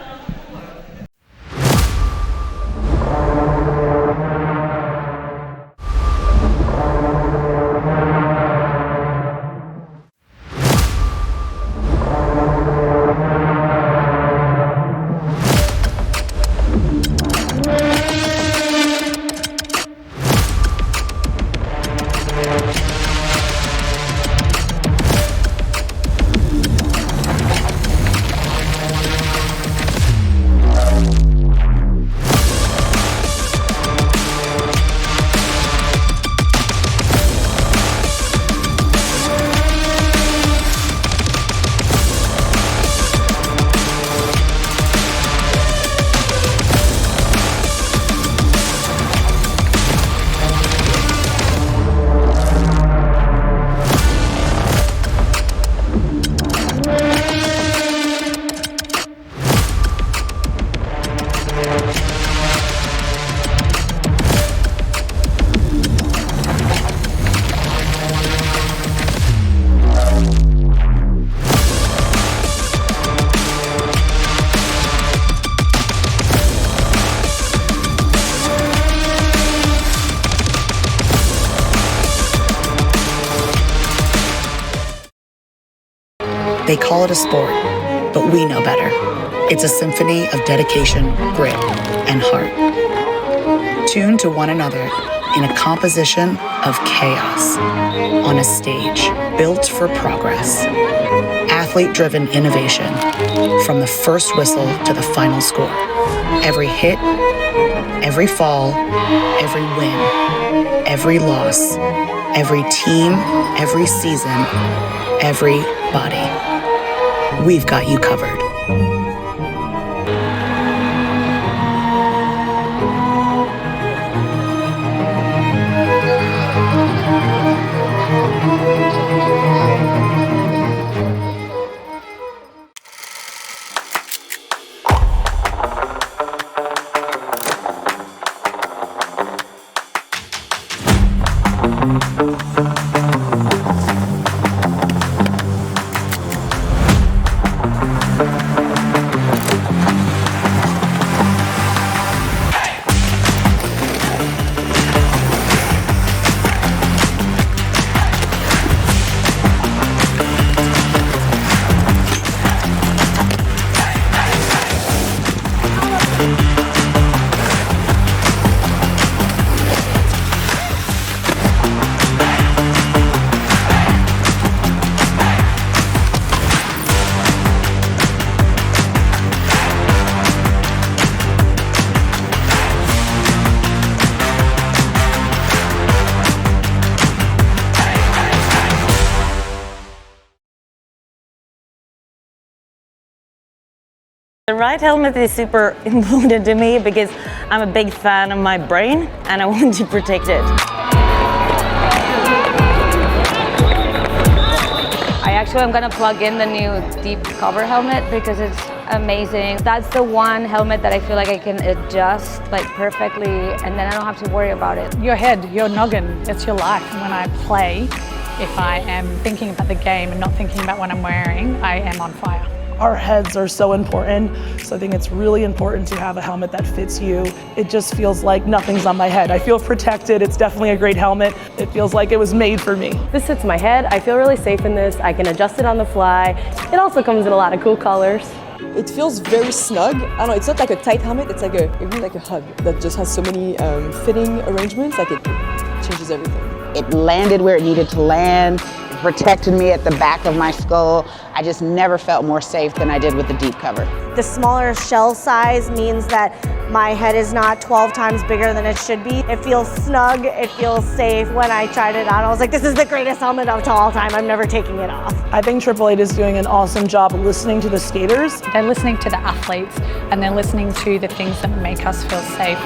They call it a sport, but we know better. It's a symphony of dedication, grit, and heart. Tuned to one another in a composition of chaos on a stage built for progress. Athlete-driven innovation from the first whistle to the final score. Every hit, every fall, every win, every loss, every team, every season, everybody. We've got you covered. The right helmet is super important to me because I'm a big fan of my brain and I want to protect it. I'm gonna plug in the new deep cover helmet because it's amazing. That's the one helmet that I feel like I can adjust like perfectly and then I don't have to worry about it. Your head, your noggin, it's your life. When I play, if I am thinking about the game and not thinking about what I'm wearing, I am on fire. Our heads are so important, so I think it's really important to have a helmet that fits you. It just feels like nothing's on my head. I feel protected. It's definitely a great helmet. It feels like it was made for me. This fits my head. I feel really safe in this. I can adjust it on the fly. It also comes in a lot of cool colors. It feels very snug. I don't know, it's not like a tight helmet, it's like it really like a hug that just has so many fitting arrangements, like it changes everything. It landed where it needed to land. It protected me at the back of my skull. I just never felt more safe than I did with the deep cover. The smaller shell size means that my head is not 12 times bigger than it should be. It feels snug, it feels safe. When I tried it on, I was like, this is the greatest helmet of all time. I'm never taking it off. I think Triple Eight is doing an awesome job listening to the skaters. They're listening to the athletes and they're listening to the things that make us feel safe.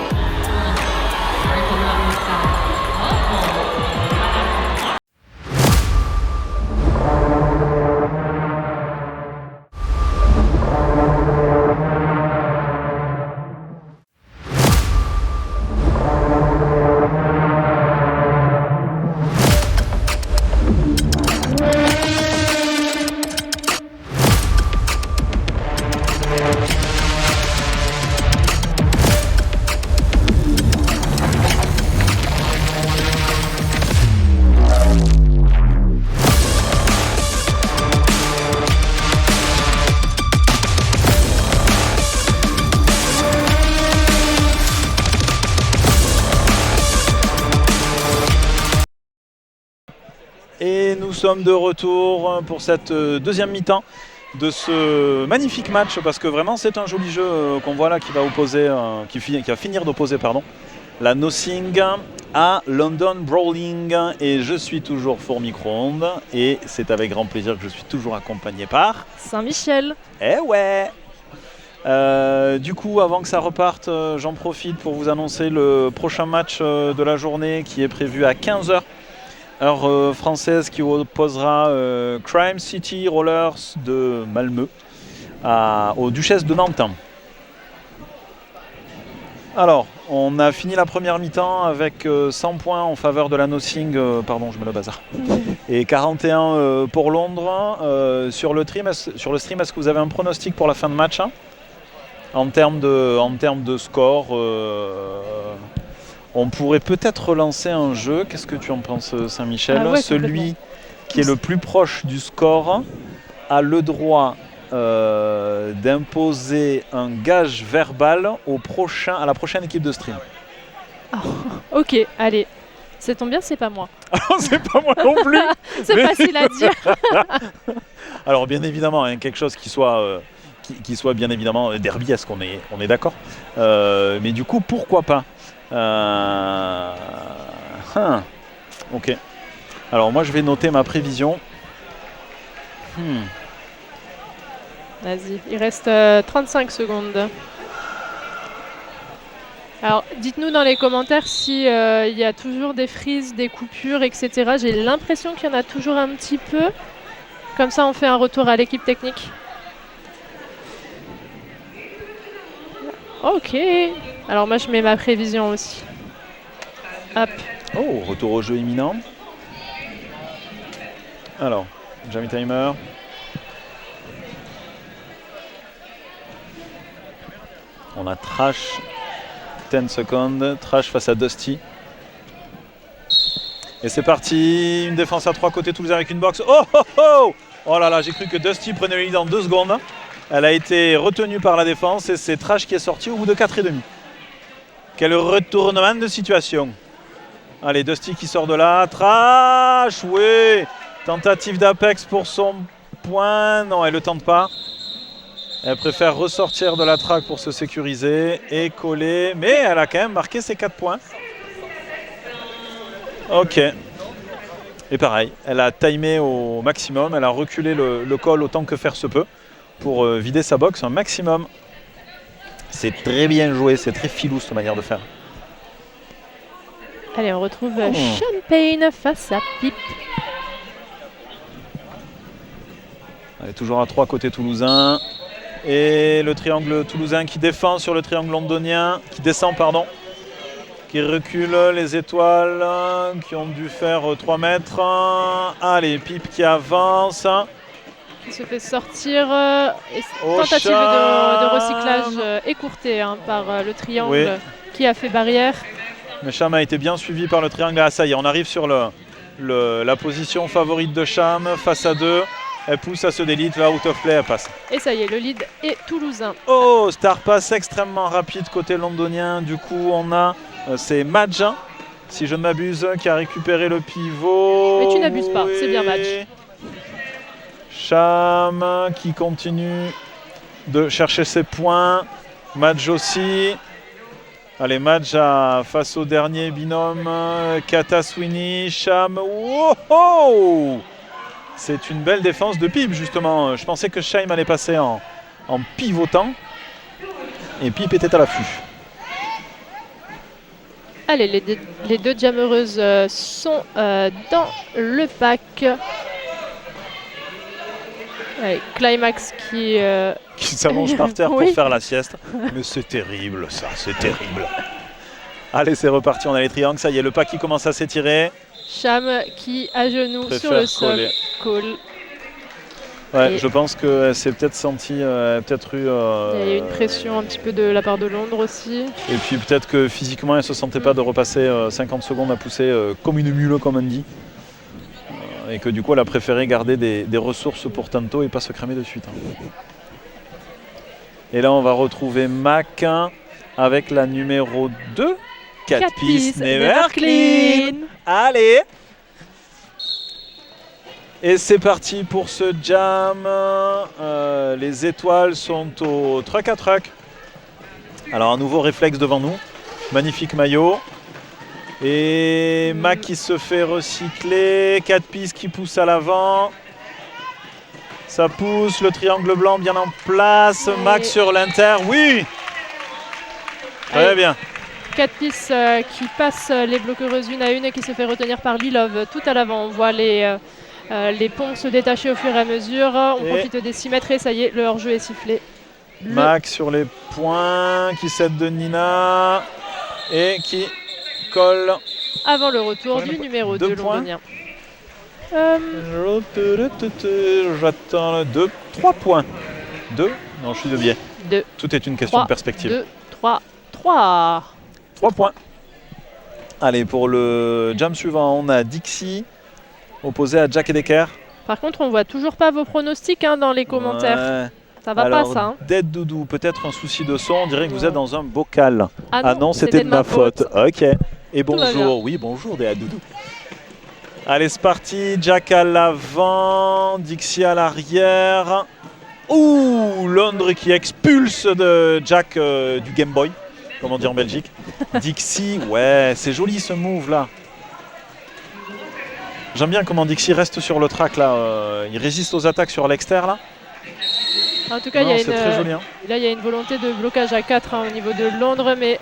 Et nous sommes de retour pour cette deuxième mi-temps de ce magnifique match, parce que vraiment c'est un joli jeu qu'on voit là qui va opposer, qui va finir d'opposer la Nothing à London Brawling. Et je suis toujours Four Micro-ondes et c'est avec grand plaisir que je suis toujours accompagné par Saint-Michel. Eh ouais. Du coup, avant que ça reparte, j'en profite pour vous annoncer le prochain match de la journée qui est prévu à 15h. Heure française, qui opposera Crime City Rollers de Malmö aux Duchesses de Nantes. Alors, on a fini la première mi-temps avec 100 points en faveur de la Nothing, pardon, je mets le bazar, et 41 pour Londres. Sur le stream, est-ce que vous avez un pronostic pour la fin de match en termes de score? On pourrait peut-être relancer un jeu. Qu'est-ce que tu en penses, Saint-Michel? Ouais, celui qui est le plus proche du score a le droit d'imposer un gage verbal à la prochaine équipe de stream. Oh, ok, allez. Ça tombe bien, c'est pas moi. C'est pas moi non plus. C'est facile à dire. Alors bien évidemment, hein, quelque chose qui soit bien évidemment derbyesque, on est d'accord. Mais du coup, pourquoi pas Ok. Alors moi, je vais noter ma prévision. Vas-y, il reste 35 secondes. Alors, dites-nous dans les commentaires si il y a toujours des frises, des coupures, etc. J'ai l'impression qu'il y en a toujours un petit peu. Comme ça, on fait un retour à l'équipe technique. Ok. Alors moi, je mets ma prévision aussi. Hop. Oh, retour au jeu imminent. Alors, Jamie Timer. On a Trash, 10 secondes, Trash face à Dusty. Et c'est parti, une défense à 3 côtés toulousain avec une box. Oh oh oh! Oh là là, j'ai cru que Dusty prenait le lead en 2 secondes. Elle a été retenue par la défense et c'est Trash qui est sorti au bout de 4,5. Quel retournement de situation. Allez, Dusty qui sort de là. Trash, oui! Tentative d'Apex pour son point. Non, elle ne le tente pas. Elle préfère ressortir de la track pour se sécuriser et coller. Mais elle a quand même marqué ses 4 points. Ok. Et pareil, elle a timé au maximum. Elle a reculé le call autant que faire se peut pour vider sa box un maximum. C'est très bien joué, c'est très filou cette manière de faire. Allez, on retrouve Champagne face à Pipe. Elle est toujours à 3 côté toulousain. Et le triangle toulousain qui défend sur le triangle londonien, qui descend, pardon. Qui recule, les étoiles qui ont dû faire 3 mètres. Allez, Pipe qui avance. Qui se fait sortir. Tentative de recyclage écourtée par le triangle qui a fait barrière. Mais Cham a été bien suivi par le triangle. Ah ça y est, on arrive sur la position favorite de Cham face à 2. Elle pousse à se délite, là, out of play, elle passe. Et ça y est, le lead est toulousain. Oh, star pass extrêmement rapide côté londonien. Du coup, on a, c'est Madge, si je ne m'abuse, qui a récupéré le pivot. Mais tu n'abuses pas, c'est bien Madge. Cham qui continue de chercher ses points. Madge aussi. Allez, Madge face au dernier binôme. Kata Sweeney, Cham. Wow! C'est une belle défense de Pipe, justement. Je pensais que Shaim allait passer en pivotant. Et Pipe était à l'affût. Allez, les deux jammereuses sont dans le pack. Allez, Climax qui s'allonge par terre pour faire la sieste. Mais c'est terrible, ça, c'est terrible. Allez, c'est reparti, on a les triangles. Ça y est, le pack qui commence à s'étirer. Cham qui à genoux sur le sol. Call. Ouais, je pense qu'elle s'est peut-être sentie, il y a eu une pression un petit peu de la part de Londres aussi. Et puis peut-être que physiquement elle ne se sentait pas de repasser 50 secondes à pousser comme une mule, comme on dit. Et que du coup elle a préféré garder des ressources pour tantôt et pas se cramer de suite. Et là on va retrouver Mac avec la numéro 2. 4 pistes, never clean. Allez! Et c'est parti pour ce jam. Les étoiles sont au truck à truck. Alors un nouveau réflexe devant nous. Magnifique maillot. Et Mac qui se fait recycler. 4 pistes qui poussent à l'avant. Ça pousse, le triangle blanc bien en place. Mac sur l'inter, oui! Très bien. 4 pistes qui passent les bloqueuses une à une et qui se fait retenir par Lilov tout à l'avant. On voit les ponts se détacher au fur et à mesure. On profite des 6 mètres et ça y est, le hors-jeu est sifflé. Mac sur les points, qui cède de Nina et qui colle. Avant le retour du numéro 2 londonien. J'attends 3 points. 2 Non, je suis de biais. 2. Tout est une question de perspective. 2, 3, 3. 3 points. Allez, pour le jam suivant, on a Dixie opposé à Jack et Decker. Par contre, on voit toujours pas vos pronostics hein, dans les commentaires. Ouais. Ça va Alors, pas ça. Hein. Dead Doudou, peut-être un souci de son. On dirait que vous êtes dans un bocal. Ah non, c'était de ma faute. Ok. Et va bien. bonjour. Oui, bonjour Dead Doudou. Allez, c'est parti. Jack à l'avant, Dixie à l'arrière. Ouh, Londres qui expulse de Jack du Game Boy, comme on dit en Belgique. Dixie, ouais, c'est joli ce move là. J'aime bien comment Dixie reste sur le track là. Il résiste aux attaques sur l'extérieur là. En tout cas, Non, c'est très joli, hein. là, il y a une volonté de blocage à 4 hein, au niveau de Londres, mais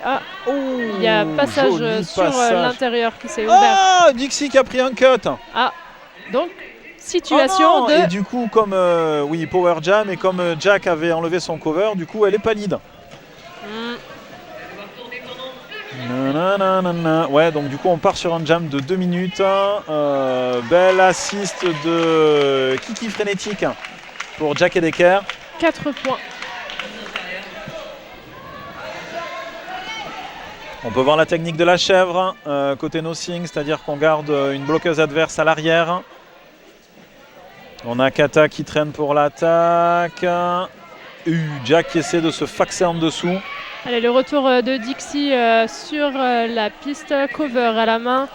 il y a un passage sur l'intérieur qui s'est ouvert. Ah, Dixie qui a pris un cut. Ah, donc situation de... Et du coup, comme oui, Power Jam, et comme Jack avait enlevé son cover, du coup, elle est palide. Ouais, donc du coup, on part sur un jam de 2 minutes. Belle assist de Kiki Frénétique pour Jack et Decker. 4 points. On peut voir la technique de la chèvre côté no-sing, c'est-à-dire qu'on garde une bloqueuse adverse à l'arrière. On a Kata qui traîne pour l'attaque. Jack qui essaie de se faxer en dessous. Allez, le retour de Dixie sur la piste, cover à la main.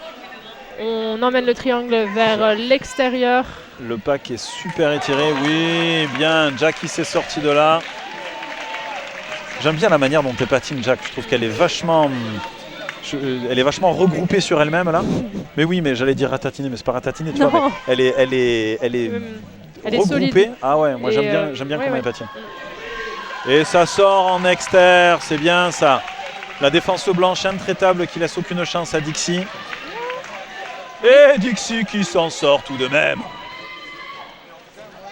On emmène le triangle vers l'extérieur. Le pack est super étiré, oui, bien, Jack qui s'est sorti de là. J'aime bien la manière dont elle patine, Jack. Je trouve qu'elle est vachement regroupée sur elle-même là. Mais oui, mais j'allais dire ratatiner, mais c'est pas ratatiner, tu vois. Elle est regroupée. Solide. Ah ouais, moi j'aime bien comment elle patine. Et ça sort en externe, c'est bien ça. La défense blanche intraitable qui laisse aucune chance à Dixie. Et Dixie qui s'en sort tout de même.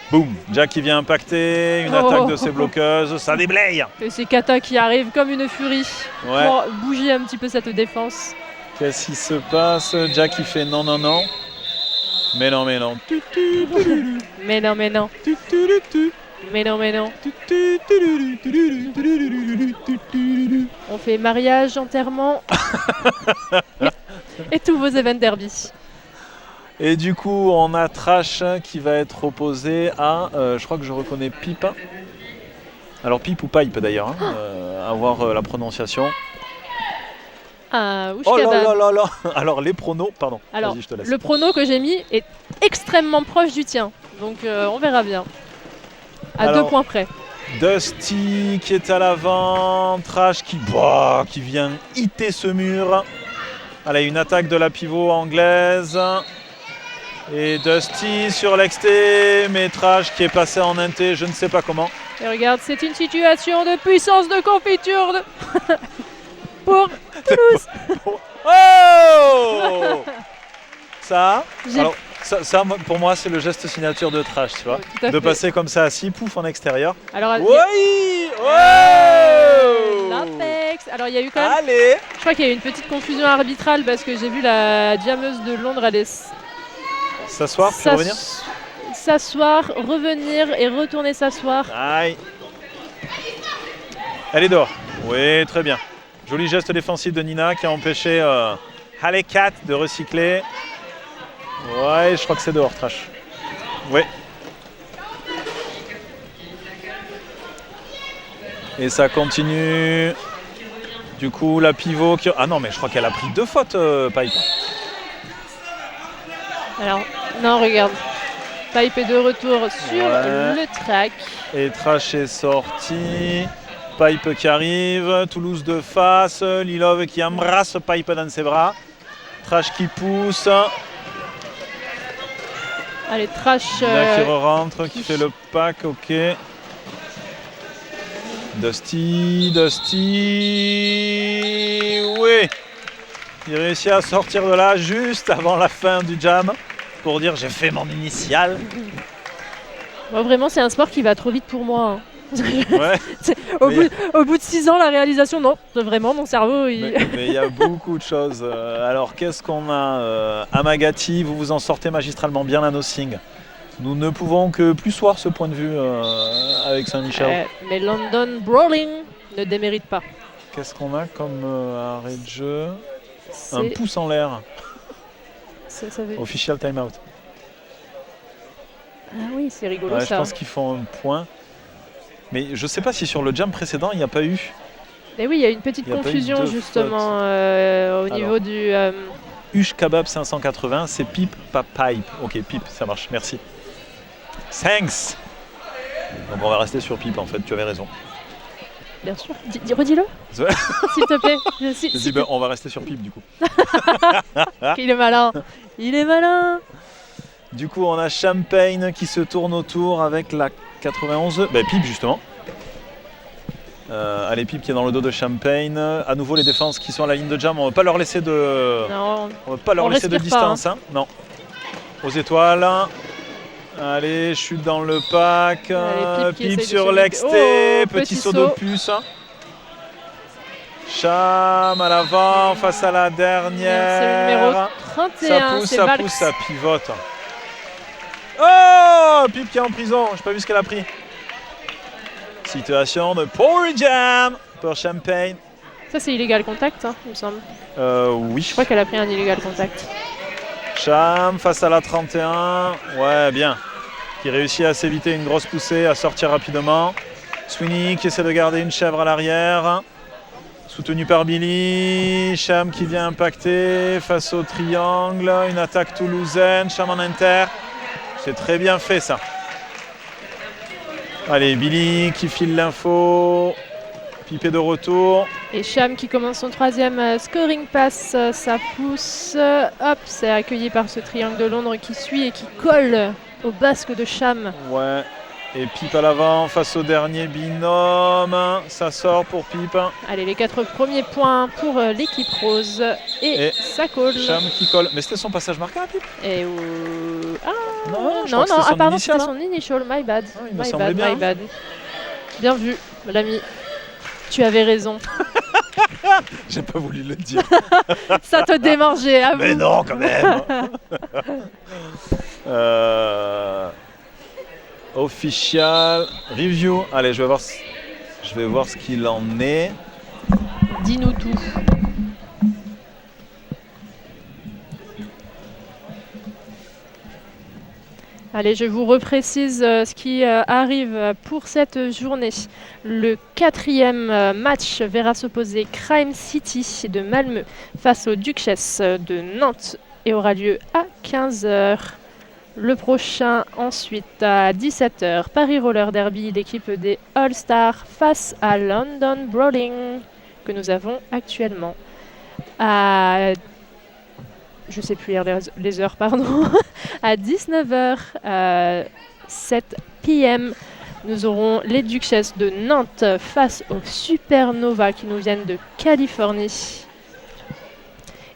Boum, Jack qui vient impacter, une attaque de ses bloqueuses, ça déblaye. Et c'est Kata qui arrive comme une furie pour bouger un petit peu cette défense. Qu'est-ce qui se passe? Jack qui fait non, non, non. Mais non, mais non. Mais non, mais non. Mais non, mais non. On fait mariage, enterrement et tous vos événements derby. Et du coup, on a Trash qui va être opposé à, je crois que je reconnais Pipe. Alors Pipe ou Pipe d'ailleurs, hein, à voir la prononciation. Oh là là là là. Alors les pronos, pardon. Alors, je te laisse. Le prono que j'ai mis est extrêmement proche du tien, donc on verra bien. Alors, 2 points près. Dusty qui est à l'avant, Trash qui vient hitter ce mur. Allez, une attaque de la pivot anglaise. Et Dusty sur l'exté, mais Trash qui est passé en inté, je ne sais pas comment. Et regarde, c'est une situation de puissance de confiture pour Toulouse. Oh ça, alors, ça, pour moi, c'est le geste signature de Trash, tu vois. De passer comme ça assis, pouf, en extérieur. Alors, oui, l'Apex. Alors, il y a eu quand même... Allez. Je crois qu'il y a eu une petite confusion arbitrale parce que j'ai vu la jammeuse de Londres aller... S'asseoir, puis revenir. S'asseoir, revenir et retourner s'asseoir. Aïe. Elle est dehors. Oui, très bien. Joli geste défensif de Nina qui a empêché Halle Cat de recycler. Ouais, je crois que c'est dehors, Trash. Oui. Et ça continue. Du coup, la pivot qui... Ah non, mais je crois qu'elle a pris 2 fautes, Pipe. Alors, non, regarde. Pipe est de retour sur le track. Et Trash est sorti. Pipe qui arrive. Toulouse de face. Lilov qui embrasse Pipe dans ses bras. Trash qui pousse. Allez, Trash... Là qui rentre, qui fait le pack, ok. Dusty. Oui. Il réussit à sortir de là juste avant la fin du jam pour dire j'ai fait mon initial. Bon, vraiment, c'est un sport qui va trop vite pour moi. Ouais. Au bout de 6 ans, la réalisation, non, vraiment, mon cerveau... Mais il y a beaucoup de choses. Alors, qu'est-ce qu'on a Amagati, vous vous en sortez magistralement bien, la no-sing. Nous ne pouvons que plus voir ce point de vue avec Saint-Michel. Mais London Brawling ne démérite pas. Qu'est-ce qu'on a comme arrêt de jeu? Un pouce en l'air. Official timeout. Ah oui, c'est rigolo Ouais, je ça. pense qu'ils font un point. Mais je sais pas si sur le jam précédent, il n'y a pas eu. Et oui, il y a une petite Il y a pas eu confusion deux justement au niveau du... Hush Kebab 580, c'est pipe, pas pipe. Ok, pipe, ça marche, merci. Thanks. Donc on va rester sur pipe en fait, tu avais raison. Bien sûr. Redis-le, s'il te plaît. Vas-y, ben, on va rester sur pipe du coup. Il est malin. Il est malin. Du coup, on a Champagne qui se tourne autour avec la 91. Ben, pipe justement. Allez, pipe qui est dans le dos de Champagne. À nouveau, les défenses qui sont à la ligne de jam. On ne va pas leur laisser de, Non, on va pas leur laisser de respire pas, distance. Hein. Non. Aux étoiles. Allez, chute dans le pack. Allez, Pipe qui Pipe essaye de sur se l'exté. mettre- Oh, petit petit saut saut. de puce. Cham à l'avant face à la dernière. C'est le numéro Ça 31. pousse, C'est ça Valks. pousse, ça pivote. Oh, Pipe qui est en prison. Je n'ai pas vu ce qu'elle a pris. Situation de Power Jam pour Champagne. Ça, c'est illégal contact, hein, il me semble. Oui. Je crois qu'elle a pris un illégal contact. Cham face à la 31. Ouais, bien. Qui réussit à s'éviter une grosse poussée, à sortir rapidement. Sweeney qui essaie de garder une chèvre à l'arrière. Soutenu par Billy. Cham qui vient impacter face au triangle. Une attaque toulousaine. Cham en inter. C'est très bien fait ça. Allez, Billy qui file l'info. Pipé de retour. Et Cham qui commence son troisième scoring pass, ça pousse. Hop, c'est accueilli par ce triangle de Londres qui suit et qui colle au basque de Cham. Ouais. Et Pipe à l'avant face au dernier binôme. Ça sort pour Pipe. Allez, les 4 premiers points pour l'équipe rose. Et ça colle. Cham qui colle. Mais c'était son passage marqué à Pipe. Et ah Non, je non, crois que c'était son pardon, initial, c'était son initial. My bad. il me My semblait bad, bien. my bad. Bien vu, l'ami. Tu avais raison. J'ai pas voulu le dire. Ça te démangeait, avoue. Mais non, quand même. Official review. Allez, je vais voir ce qu'il en est. Dis-nous tout. Allez, je vous reprécise ce qui arrive pour cette journée. Le 4e match verra s'opposer Crime City de Malmö face aux Duchesses de Nantes et aura lieu à 15h. Le prochain ensuite à 17h, Paris Roller Derby, l'équipe des All-Stars face à London Brawling que nous avons actuellement. À je sais plus lire les heures, pardon. À 19h, 7 p.m., nous aurons les Duchesses de Nantes face aux Supernova qui nous viennent de Californie.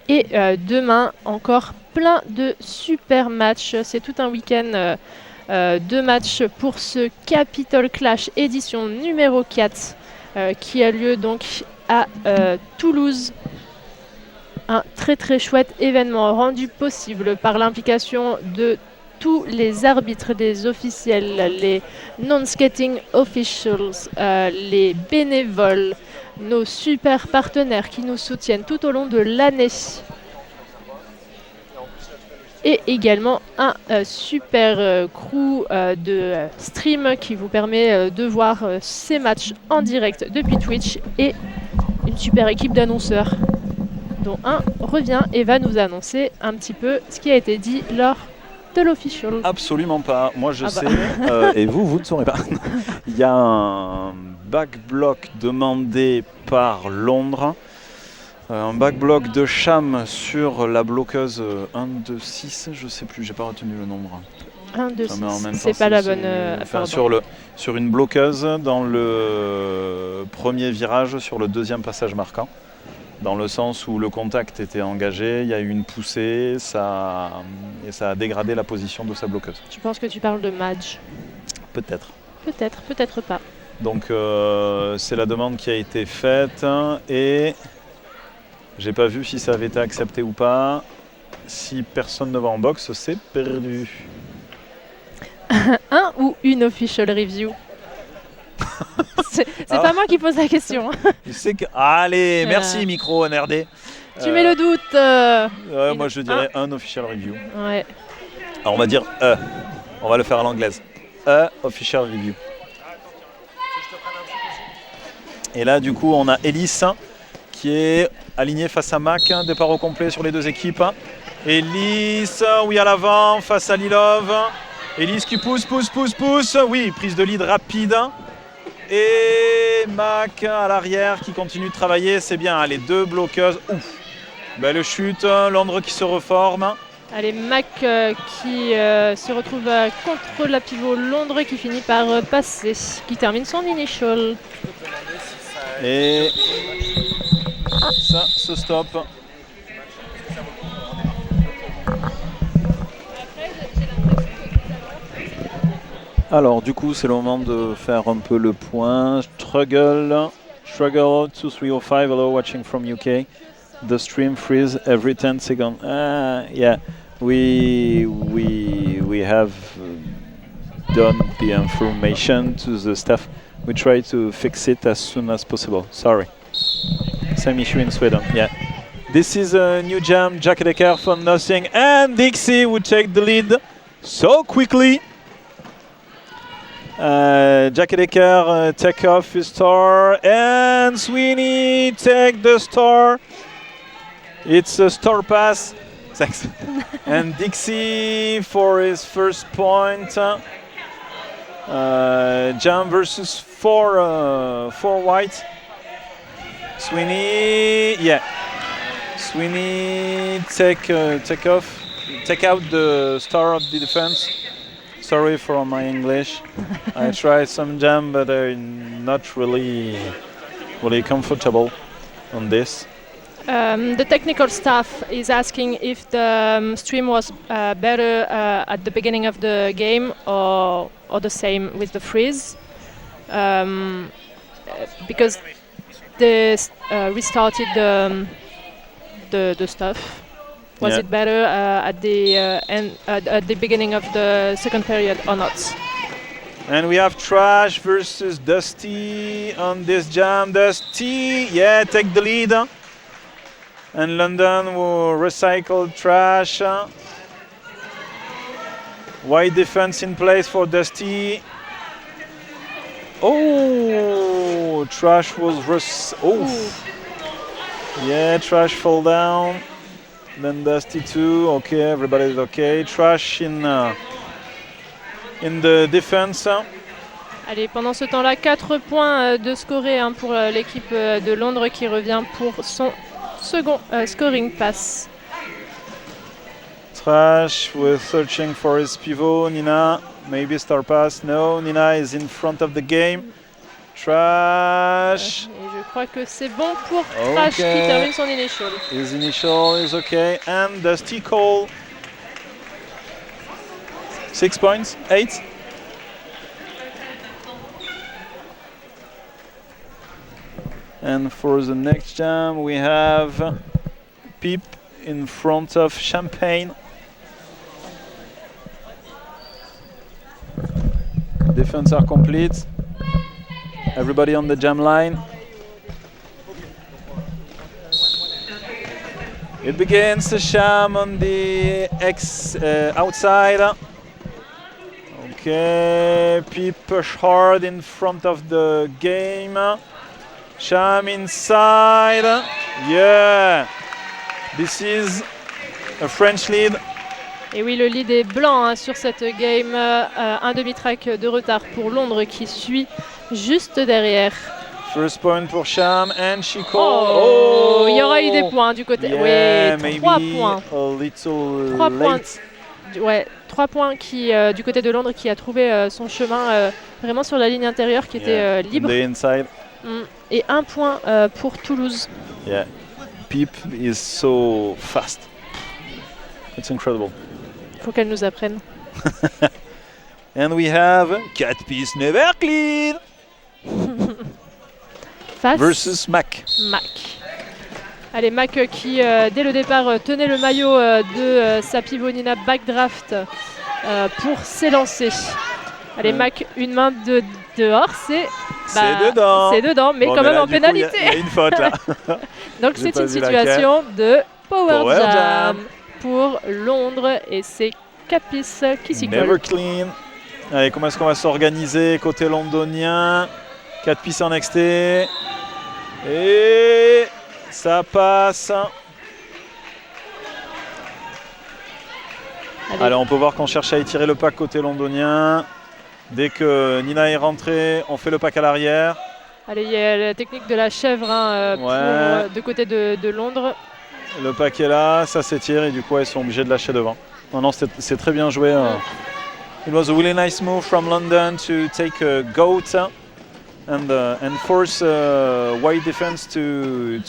Et demain, encore plein de super matchs. C'est tout un week-end de matchs pour ce Capitol Clash édition numéro 4 qui a lieu donc à Toulouse. Un très très chouette événement rendu possible par l'implication de tous les arbitres, les officiels, les non-skating officials, les bénévoles, nos super partenaires qui nous soutiennent tout au long de l'année. Et également un super crew de stream qui vous permet de voir ces matchs en direct depuis Twitch et une super équipe d'annonceurs dont un revient et va nous annoncer un petit peu ce qui a été dit lors de l'official. Absolument pas. Moi je Ah sais, bah. et vous ne saurez pas. Il y a un back-block demandé par Londres. Un back-block de Cham sur la bloqueuse 1, 2, 6, je sais plus, j'ai pas retenu le nombre. 1, 2, Enfin, mais en même 6, temps, c'est pas la bonne... enfin, pardon. sur une bloqueuse dans le premier virage, sur le deuxième passage marquant. Dans le sens où le contact était engagé, il y a eu une poussée, et ça a dégradé la position de sa bloqueuse. Tu penses que tu parles de Madge? Peut-être. Peut-être, peut-être pas. Donc c'est la demande qui a été faite et j'ai pas vu si ça avait été accepté ou pas. Si personne ne va en boxe, c'est perdu. Un ou une official review? C'est pas moi qui pose la question. Allez, merci micro NRD. Tu mets le doute. Moi je dirais un official review. Ouais. Alors on va dire On va le faire à l'anglaise. A official review. Et là, du coup, on a Elise qui est alignée face à Mac. Départ au complet sur les deux équipes. Elise, oui, à l'avant, face à Lilov. Elise qui pousse. Oui, prise de lead rapide. Et Mac à l'arrière qui continue de travailler. C'est bien, les deux bloqueuses. Ouf. Belle chute, Londres qui se reforme. Allez, Mac qui se retrouve contre la pivot Londres qui finit par passer, qui termine son initial. Et ça se stoppe. Alors du coup c'est le moment de faire un peu le point. Struggle 2305, hello, watching from UK. The stream freeze every 10 seconds. Yeah, we have done the information to the staff. We try to fix it as soon as possible. Sorry. Same issue in Sweden. Yeah. This is a new jam. Jack Decker for nothing, and Dixie would take the lead so quickly. Jack Decker take off his star, and Sweeney take the star. It's a star pass. Thanks. And Dixie for his first point. Jam versus four white. Sweeney, yeah. Sweeney take out the star of the defense. Sorry for my English. I tried some jam, but I'm not really comfortable on this. The technical staff is asking if the stream was better at the beginning of the game or the same with the freeze, because they restarted the stuff. Was it better at the beginning of the second period or not? And we have Trash versus Dusty on this jam. Dusty, yeah, take the lead. And London will recycle Trash. Wide defense in place for Dusty. Oh, Trash was yeah, Trash fall down. Then Dusty too. Okay, everybody's okay. Trash in the defense. Allez, pendant ce temps-là, 4 points de scorés pour l'équipe de Londres qui revient pour son second scoring pass. Trash was searching for his pivot. Nina, maybe star pass. No, Nina is in front of the game. Trash. Et je crois que c'est bon pour Trash qui termine son initial. His initial is okay. And Dusty Cole. 6 points, 8. And for the next jam, we have Peep in front of Champagne. Defense are complete. Everybody on the jam line. It begins the sham on the outside. Okay, Peep push hard in front of the game. Sham inside. Yeah, this is a French lead. Et oui, le lead est blanc sur cette game. Un demi-track de retard pour Londres qui suit juste derrière. First point pour Sham and she called. Oh, il y aura eu des points du côté. Yeah, oui, 3 points. A little 3 points. late. Ouais, 3 points qui, du côté de Londres qui a trouvé son chemin vraiment sur la ligne intérieure qui était libre. The inside. Et 1 point pour Toulouse. Yeah, Peep is so fast. It's incredible. Faut qu'elle nous apprenne. And we have Cat Piece Never Clean Face versus Mac. Allez, Mac qui, dès le départ, tenait le maillot de sa pivot Nina backdraft pour s'élancer. Allez, Mac, une main dehors, c'est dedans. C'est dedans, mais quand même en pénalité. Il y a une faute là. Donc c'est une situation de power jam pour Londres et c'est Capis qui s'y Never colle. clean. Allez, comment est-ce qu'on va s'organiser côté londonien? 4 pistes en XT. Et ça passe. Allez, on peut voir qu'on cherche à étirer le pack côté londonien. Dès que Nina est rentrée, on fait le pack à l'arrière. Allez, il y a la technique de la chèvre de côté de Londres. Le pack est là, ça s'étire et du coup, elles sont obligées de lâcher devant. Non, c'est très bien joué. It was a really nice move from London to take a goat and force white defense to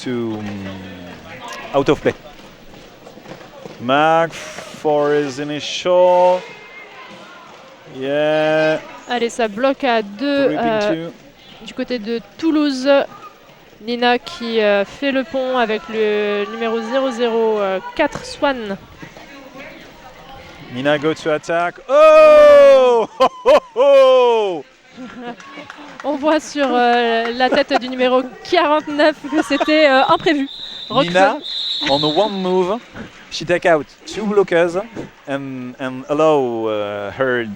out of play. Mac for his initial. Yeah. Allez, ça bloque à 2 du côté de Toulouse. Nina qui fait le pont avec le numéro 004 Swan. Nina go to attack. Oh, oh, oh, oh. On voit sur la tête du numéro 49 que c'était imprévu. Nina, on the one move, she take out 2 blockers and allow her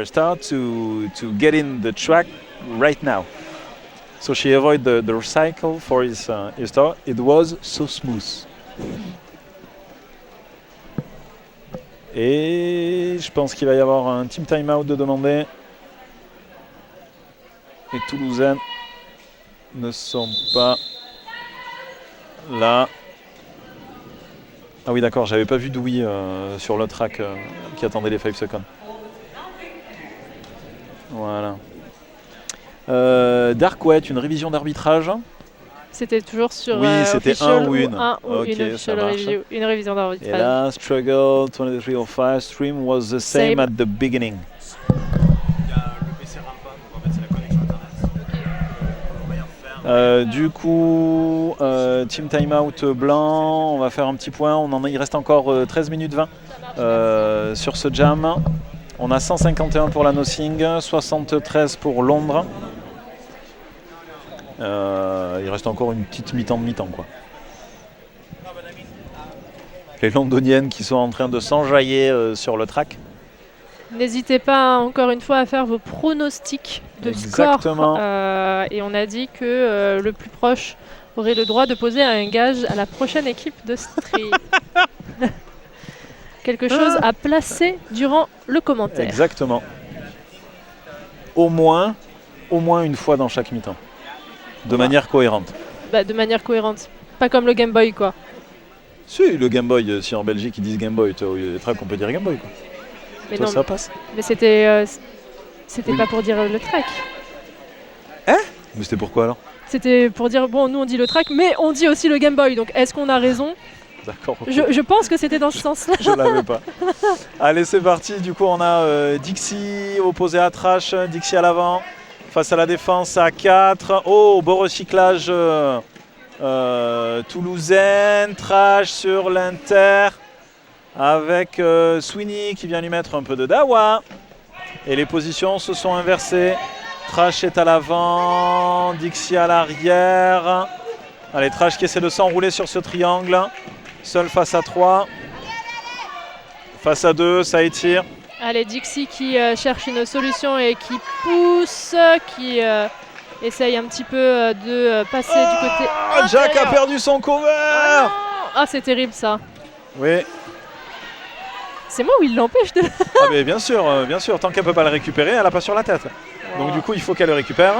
star to get in the track right now. So she avoid the recycle for his star. It was so smooth. Et je pense qu'il va y avoir un team timeout de demander. Les Toulousaines ne sont pas là. Ah oui d'accord, j'avais pas vu Dewey sur le track qui attendait les 5 secondes. Voilà. Dark Wet, une révision d'arbitrage. C'était toujours sur oui, c'était un ou une. Ok, ça marche. Une révision d'arbitrage. Et là, struggle 2305 stream was the same at the beginning. Du coup, team timeout blanc, on va faire un petit point. Il reste encore 13 minutes 20 sur ce jam. On a 151 pour la Nothing, 73 pour Londres. Il reste encore une petite mi-temps de mi-temps, quoi. Les londoniennes qui sont en train de s'enjailler sur le track. N'hésitez pas encore une fois à faire vos pronostics de score. Et on a dit que le plus proche aurait le droit de poser un gage à la prochaine équipe de stream. Quelque chose à placer durant le commentaire. Exactement. Au moins une fois dans chaque mi-temps. De manière cohérente. Bah, de manière cohérente. Pas comme le Game Boy, quoi. Si, le Game Boy, si en Belgique ils disent Game Boy, au lieu des tracks, on peut dire Game Boy, quoi. Mais toi, non, ça passe. Mais c'était Oui. pas pour dire le track. Hein? Mais c'était pourquoi alors? C'était pour dire, bon, nous on dit le track, mais on dit aussi le Game Boy. Donc est-ce qu'on a raison? D'accord. Okay. Je pense que c'était dans ce sens-là. Je l'avais pas. Allez, c'est parti. Du coup, on a Dixie opposé à Trash. Dixie à l'avant. Face à la défense à 4. Oh, beau recyclage toulousaine. Trash sur l'Inter. Avec Sweeney qui vient lui mettre un peu de dawa. Et les positions se sont inversées. Trash est à l'avant. Dixie à l'arrière. Allez, Trash qui essaie de s'enrouler sur ce triangle. Seul face à 3. Face à 2, ça étire. Allez, Dixie qui cherche une solution et qui pousse, qui essaye un petit peu de passer du côté intérieur. Jack a perdu son cover. Ah, c'est terrible ça. Oui. C'est moi ou il l'empêche de... Ah mais bien sûr, tant qu'elle peut pas le récupérer, elle a pas sur la tête. Donc du coup, il faut qu'elle le récupère.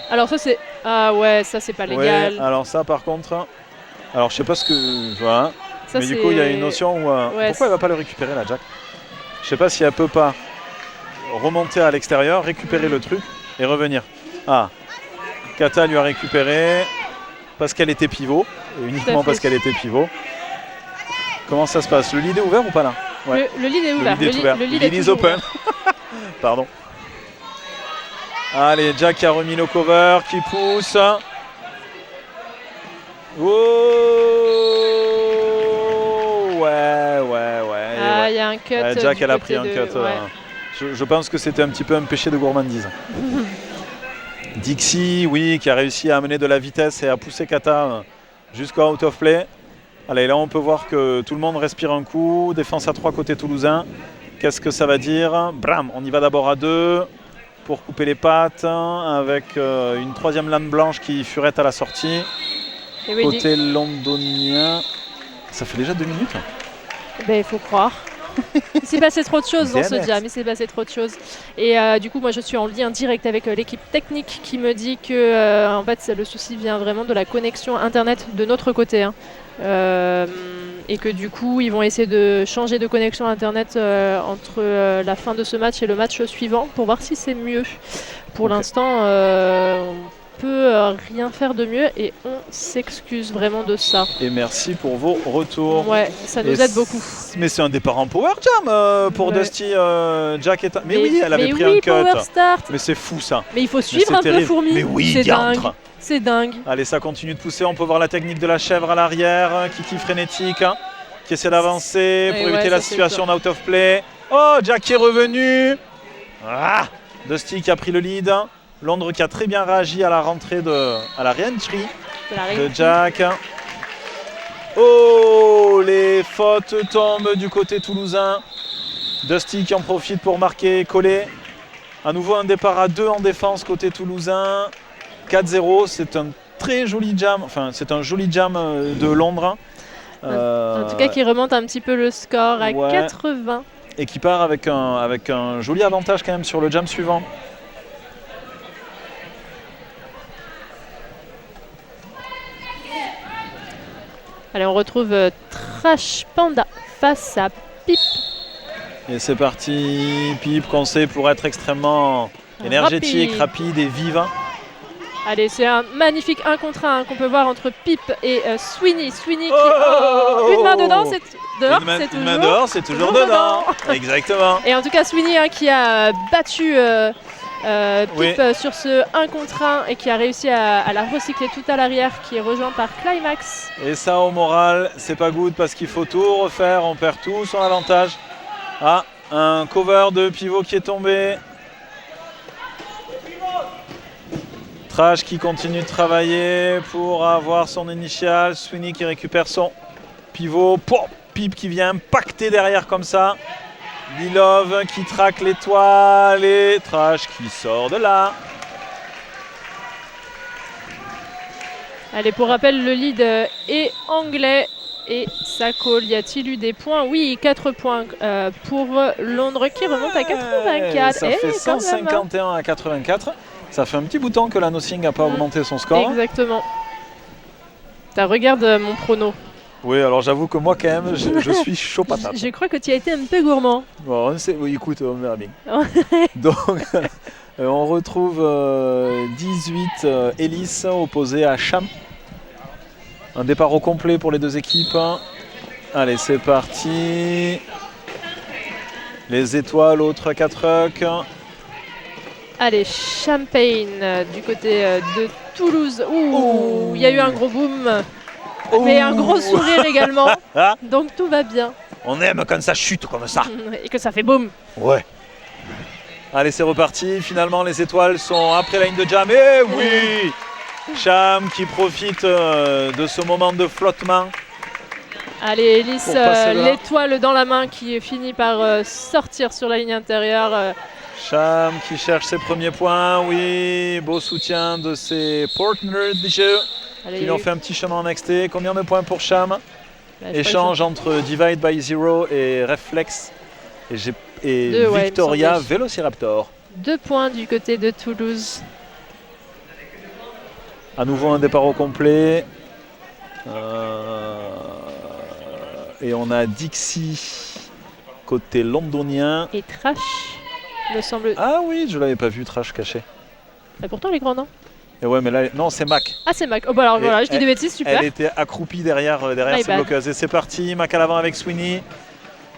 Alors ça c'est... Ah ouais, ça c'est pas légal. Oui, alors ça par contre... Alors je sais pas ce que... Voilà. Ça, mais du coup, il y a une notion où... Ouais, pourquoi elle va pas le récupérer là, Jack? Je sais pas si elle peut pas remonter à l'extérieur, récupérer le truc et revenir. Ah, Kata lui a récupéré parce qu'elle était pivot, et uniquement parce qu'elle était pivot. Comment ça se passe? Le lead est ouvert ou pas là? Ouais. Le lead est ouvert. Le lead est ouvert. Le lead is open. Pardon. Allez, Jack qui a remis le cover, qui pousse. Oh, ouais. Ah, il y a un cut. Jack, elle a pris un cut. Je pense que c'était un petit peu un péché de gourmandise. Dixie, oui, qui a réussi à amener de la vitesse et à pousser Kata jusqu'au out of play. Allez, là on peut voir que tout le monde respire un coup. Défense à 3 côté toulousain. Qu'est-ce que ça va dire? Bram, on y va d'abord à 2 pour couper les pattes avec une 3e lame blanche qui furette à la sortie. Et oui, Côté londonien, ça fait déjà 2 minutes. Ben, il faut croire. Il s'est passé trop de choses dans ce jam, il s'est passé trop de choses. Et du coup, moi je suis en lien direct avec l'équipe technique qui me dit que en fait, le souci vient vraiment de la connexion internet de notre côté. Hein. Et que du coup, ils vont essayer de changer de connexion internet entre la fin de ce match et le match suivant pour voir si c'est mieux. Pour l'instant, on peut rien faire de mieux et on s'excuse vraiment de ça. Et merci pour vos retours. Ouais, ça nous aide beaucoup. Mais c'est un départ en power jam pour Dusty, Jack et... Mais oui, elle avait pris un cut. Power start. Mais c'est fou ça. Mais il faut suivre un peu Fourmi. Mais oui, c'est dingue. C'est dingue. Allez, ça continue de pousser. On peut voir la technique de la chèvre à l'arrière. Kiki frénétique qui essaie d'avancer pour éviter la situation d'out of play. Oh, Jack qui est revenu. Ah, Dusty qui a pris le lead. Londres qui a très bien réagi à la rentrée à la re-entry de Jack. Oh, les fautes tombent du côté toulousain. Dusty qui en profite pour marquer, coller. À nouveau un départ à 2 en défense côté toulousain. 4-0, c'est un très joli jam. Enfin, c'est un joli jam de Londres. En tout cas, qui remonte un petit peu le score à 80. Et qui part avec un joli avantage quand même sur le jam suivant. Allez, on retrouve Trash Panda face à Pip. Et c'est parti, Pip qu'on sait pour être extrêmement énergétique, rapide et vivant. Allez, c'est un magnifique 1 contre 1 qu'on peut voir entre Pip et Sweeney. Sweeney qui... une main dedans, c'est dehors. Une main dehors, c'est toujours dedans. Exactement. Et en tout cas, Sweeney qui a battu Pip sur ce 1 contre 1 et qui a réussi à la recycler tout à l'arrière, qui est rejoint par Climax. Et ça, au moral, c'est pas good parce qu'il faut tout refaire, on perd tout son avantage. Ah, un cover de pivot qui est tombé. Trash qui continue de travailler pour avoir son initial. Sweeney qui récupère son pivot. Pip qui vient impacter derrière comme ça. Lilov qui traque l'étoile et Trash qui sort de là. Allez, pour rappel, le lead est anglais et ça colle. Y a-t-il eu des points? Oui, 4 points pour Londres qui remonte à 84. Ça fait 151 à 84. Ça fait un petit bout de temps que la Nothing n'a pas augmenté son score. Exactement. Regarde mon prono. Oui, alors j'avoue que moi quand même, je suis chaud patate. Je crois que tu as été un peu gourmand. Bon, oui, écoute, on verra bien. Donc, on retrouve 18 Ellis opposé à Cham. Un départ au complet pour les deux équipes. Allez, c'est parti. Les étoiles au truck à truck. Allez, Champagne du côté de Toulouse. Ouh, il y a eu un gros boom. Mais un gros sourire également. Donc tout va bien. On aime quand ça chute comme ça. Et que ça fait boum. Ouais. Allez, c'est reparti. Finalement, les étoiles sont après la ligne de jam. Et oui, Cham qui profite de ce moment de flottement. Allez, Ellis, l'étoile dans la main qui finit par sortir sur la ligne intérieure. Cham qui cherche ses premiers points. Oui, beau soutien de ses partners de jeu. Qui lui ont fait un petit chemin en XT. Combien de points pour Cham? Échange entre Divide by Zero et Reflex et Victoria Velociraptor. 2 points du côté de Toulouse. À nouveau un départ au complet. Et on a Dixie côté londonien. Et Trash, me semble. Ah oui, je l'avais pas vu, Trash caché. Et pourtant, elle est grande, hein. Et ouais, mais là, non, c'est Mac. Ah, c'est Mac. Oh, bah alors voilà, je dis des bêtises, super. Elle était accroupie derrière ses bloqueuses. Et c'est parti, Mac à l'avant avec Sweeney.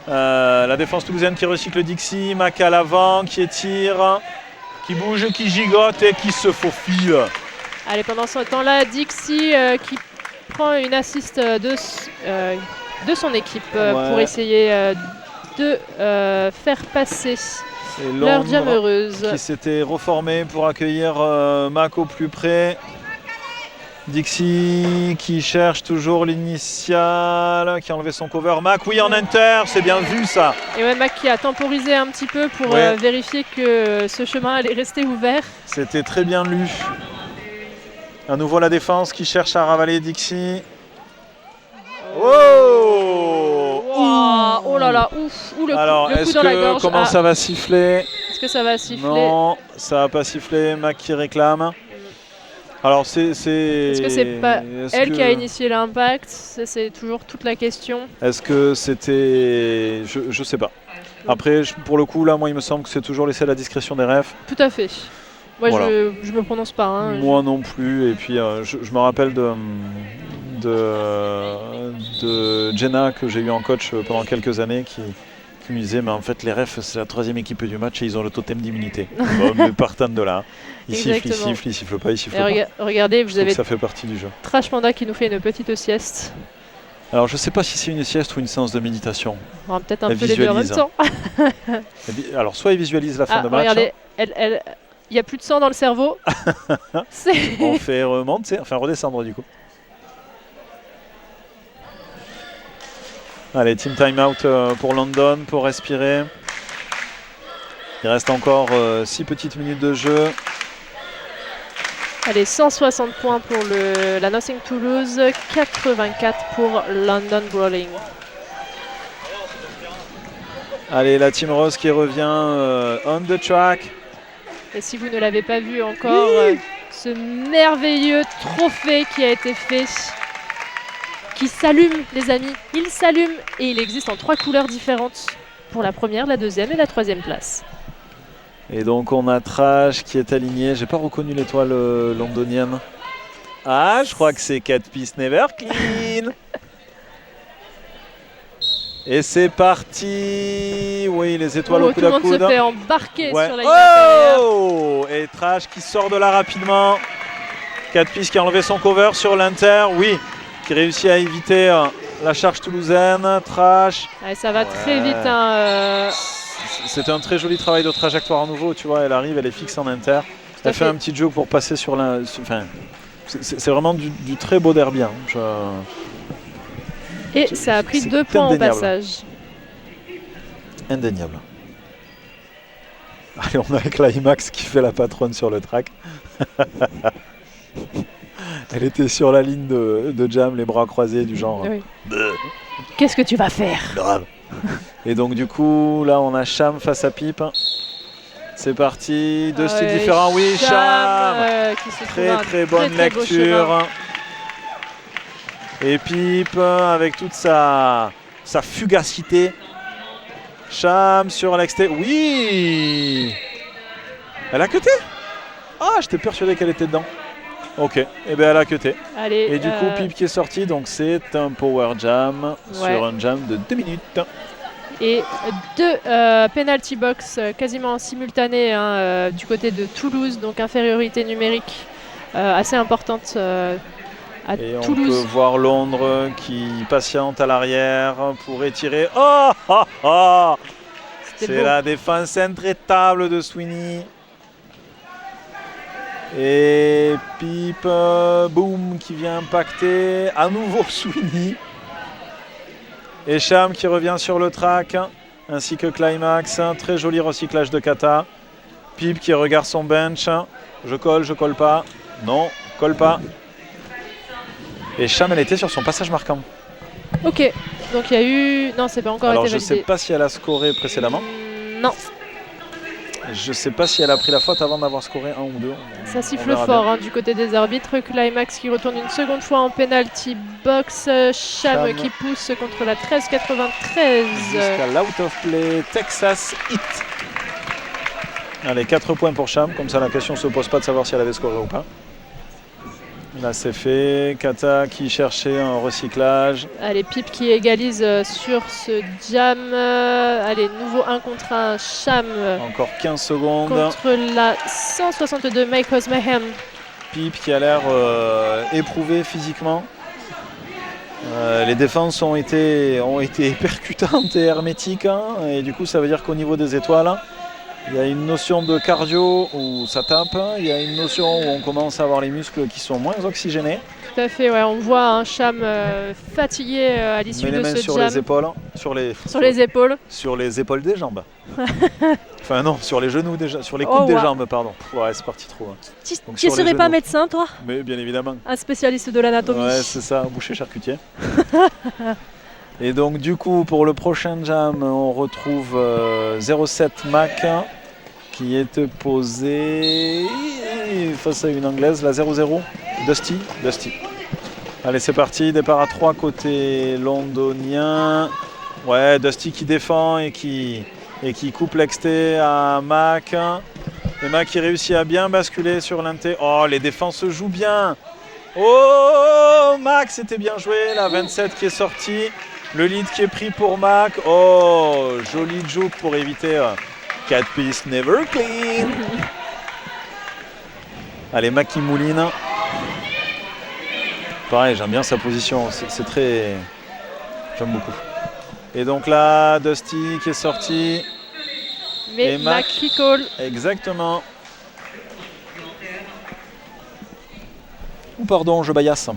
La défense toulousaine qui recycle Dixie. Mac à l'avant, qui étire, qui bouge, qui gigote et qui se faufile. Allez, pendant ce temps-là, Dixie qui prend une assist de son équipe pour essayer de faire passer leur jam heureuse. Qui s'était reformé pour accueillir Mac au plus près. Dixie qui cherche toujours l'initiale, qui a enlevé son cover. Mac, oui, en inter, c'est bien vu ça. Et ouais, Mac qui a temporisé un petit peu pour vérifier que ce chemin allait rester ouvert. C'était très bien lu. À nouveau la défense qui cherche à ravaler Dixie. Oh, oh là là, ouf, le coup dans la gorge. Comment ça va siffler? Est-ce que ça va siffler? Non, ça va pas siffler. Mac qui réclame. Alors Est-ce que c'est pas elle qui a initié l'impact? C'est toujours toute la question. Est-ce que c'était... Je sais pas. Après, pour le coup, là, moi, il me semble que c'est toujours laissé à la discrétion des refs. Tout à fait. Moi, voilà. je me prononce pas. Hein, moi non plus. Et puis, je me rappelle de Jenna, que j'ai eu en coach pendant quelques années, qui me disait, mais en fait, les refs, c'est la 3e équipe du match et ils ont le totem d'immunité. Mais partant de là. Ils sifflent, ils sifflent pas, ils sifflent pas. Regardez, vous avez ça fait partie du jeu. Trash Panda qui nous fait une petite sieste. Alors je sais pas si c'est une sieste ou une séance de méditation. Peut-être un peu les deux en même temps. Alors soit il visualise la fin de match. Regardez, il n'y a plus de sang dans le cerveau. On fait remonter, enfin redescendre du coup. Allez, team timeout pour London pour respirer. Il reste encore 6 petites minutes de jeu. Allez, 160 points pour la Nothing Toulouse, 84 pour London Brawling. Allez, la Team Rose qui revient on the track. Et si vous ne l'avez pas vu encore, ce merveilleux trophée qui a été fait, qui s'allume, les amis. Il s'allume et il existe en 3 couleurs différentes pour la première, la deuxième et la 3e place. Et donc on a Trash qui est aligné. J'ai pas reconnu l'étoile londonienne. Ah, je crois que c'est 4 Piece Never Clean. Et c'est parti. Oui, les étoiles au coude à coude. Tout le monde se fait embarquer sur la ligne intérieure. Et Trash qui sort de là rapidement. 4 Piece qui a enlevé son cover sur l'inter. Oui, qui réussit à éviter la charge toulousaine. Trash. Ouais, ça va très vite. Hein, C'était un très joli travail de trajectoire à nouveau, tu vois, elle arrive, elle est fixe en inter. Elle fait un petit jeu pour passer sur la... Enfin, c'est vraiment du très beau derby. Hein. Et ça a pris 2 points au passage. Indéniable. Allez, on a Climax qui fait la patronne sur le track. Elle était sur la ligne de jam, les bras croisés, du genre... Oui. Qu'est-ce que tu vas faire? Grave. Et donc du coup, là on a Cham face à Pipe. C'est parti, 2 styles différents. Oui, Cham très bonne lecture. Et Pipe avec toute sa fugacité. Cham sur l'extérieur. Oui. Elle a cuté. Ah, j'étais persuadé qu'elle était dedans. Ok, et bien elle a cuté. Et du coup, Pipe qui est sorti, donc c'est un power jam sur un jam de 2 minutes. Et 2 penalty box quasiment simultanés du côté de Toulouse, donc infériorité numérique assez importante à Toulouse. On peut voir Londres qui patiente à l'arrière pour étirer. C'est la défense intraitable de Sweeney. Et Pipe, boum, qui vient impacter. À nouveau Sweeney. Et Cham qui revient sur le track, ainsi que Climax. Très joli recyclage de kata. Pipe qui regarde son bench. Je colle pas. Non, colle pas. Et Cham, elle était sur son passage marquant. Ok, donc il y a eu... Non, c'est pas encore été validé. Alors je sais pas si elle a scoré précédemment. Non. Je sais pas si elle a pris la faute avant d'avoir scoré 1 ou 2. Ça siffle fort du côté des arbitres. Climax qui retourne une seconde fois en penalty box. Cham qui pousse contre la 13-93. Jusqu'à l'out of play, Texas hit. Allez, 4 points pour Cham. Comme ça, la question ne se pose pas de savoir si elle avait scoré ou pas. Là, c'est fait. Kata qui cherchait un recyclage. Allez, Pipe qui égalise sur ce jam. Allez, nouveau 1 contre 1. Cham. Encore 15 secondes. Contre la 162 Makos Mayhem. Pipe qui a l'air éprouvé physiquement. Les défenses ont été percutantes et hermétiques. Et du coup, ça veut dire qu'au niveau des étoiles, Il y a une notion de cardio où ça tape, il y a une notion où on commence à avoir les muscles qui sont moins oxygénés. Tout à fait, ouais, on voit un Cham fatigué à l'issue de ce sur jam. les épaules, sur les épaules. Sur les épaules des jambes. Enfin non, sur les genoux déjà, sur les coudes des jambes, pardon. Ouais, c'est parti trop. Tu ne serais pas médecin, toi? Mais bien évidemment. Un spécialiste de l'anatomie. Ouais, c'est ça, boucher charcutier. Et donc du coup, pour le prochain jam, on retrouve 07 Mac qui est posé face à une anglaise, la 0-0, Dusty. Allez, c'est parti, départ à 3 côté londonien. Ouais, Dusty qui défend et qui coupe l'exté à Mac. Et Mac qui réussit à bien basculer sur l'inté. Oh, les défenses se jouent bien. Oh, Mac, c'était bien joué. La 27 qui est sortie. Le lead qui est pris pour Mac. Oh, joli juke pour éviter 4 piece never clean. Allez, Mac qui mouline. Pareil, j'aime bien sa position. C'est très... J'aime beaucoup. Et donc là, Dusty qui est sorti. Mais Mac qui call. Exactement. Ou pardon, je baillasse.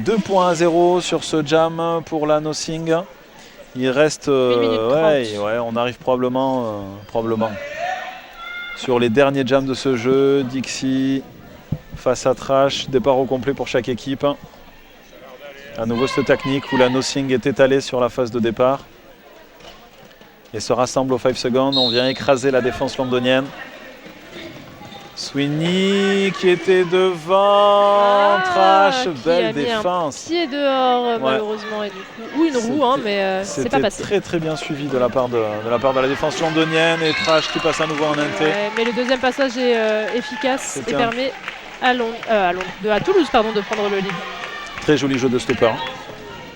2.0 sur ce jam pour la Nothing. Il reste... on arrive probablement sur les derniers jams de ce jeu. Dixie face à Trash. Départ au complet pour chaque équipe. À nouveau cette technique où la Nothing est étalée sur la phase de départ. Et se rassemble aux 5 secondes. On vient écraser la défense londonienne. Sweeney qui était devant, Trash, belle défense. Un pied dehors malheureusement et du coup, ou une roue, mais c'est pas passé. Très très bien suivi de la part de la défense londonienne et Trash qui passe à nouveau en inté. Ouais, mais le deuxième passage est efficace et permet à Toulouse de prendre le lead. Très joli jeu de stopper.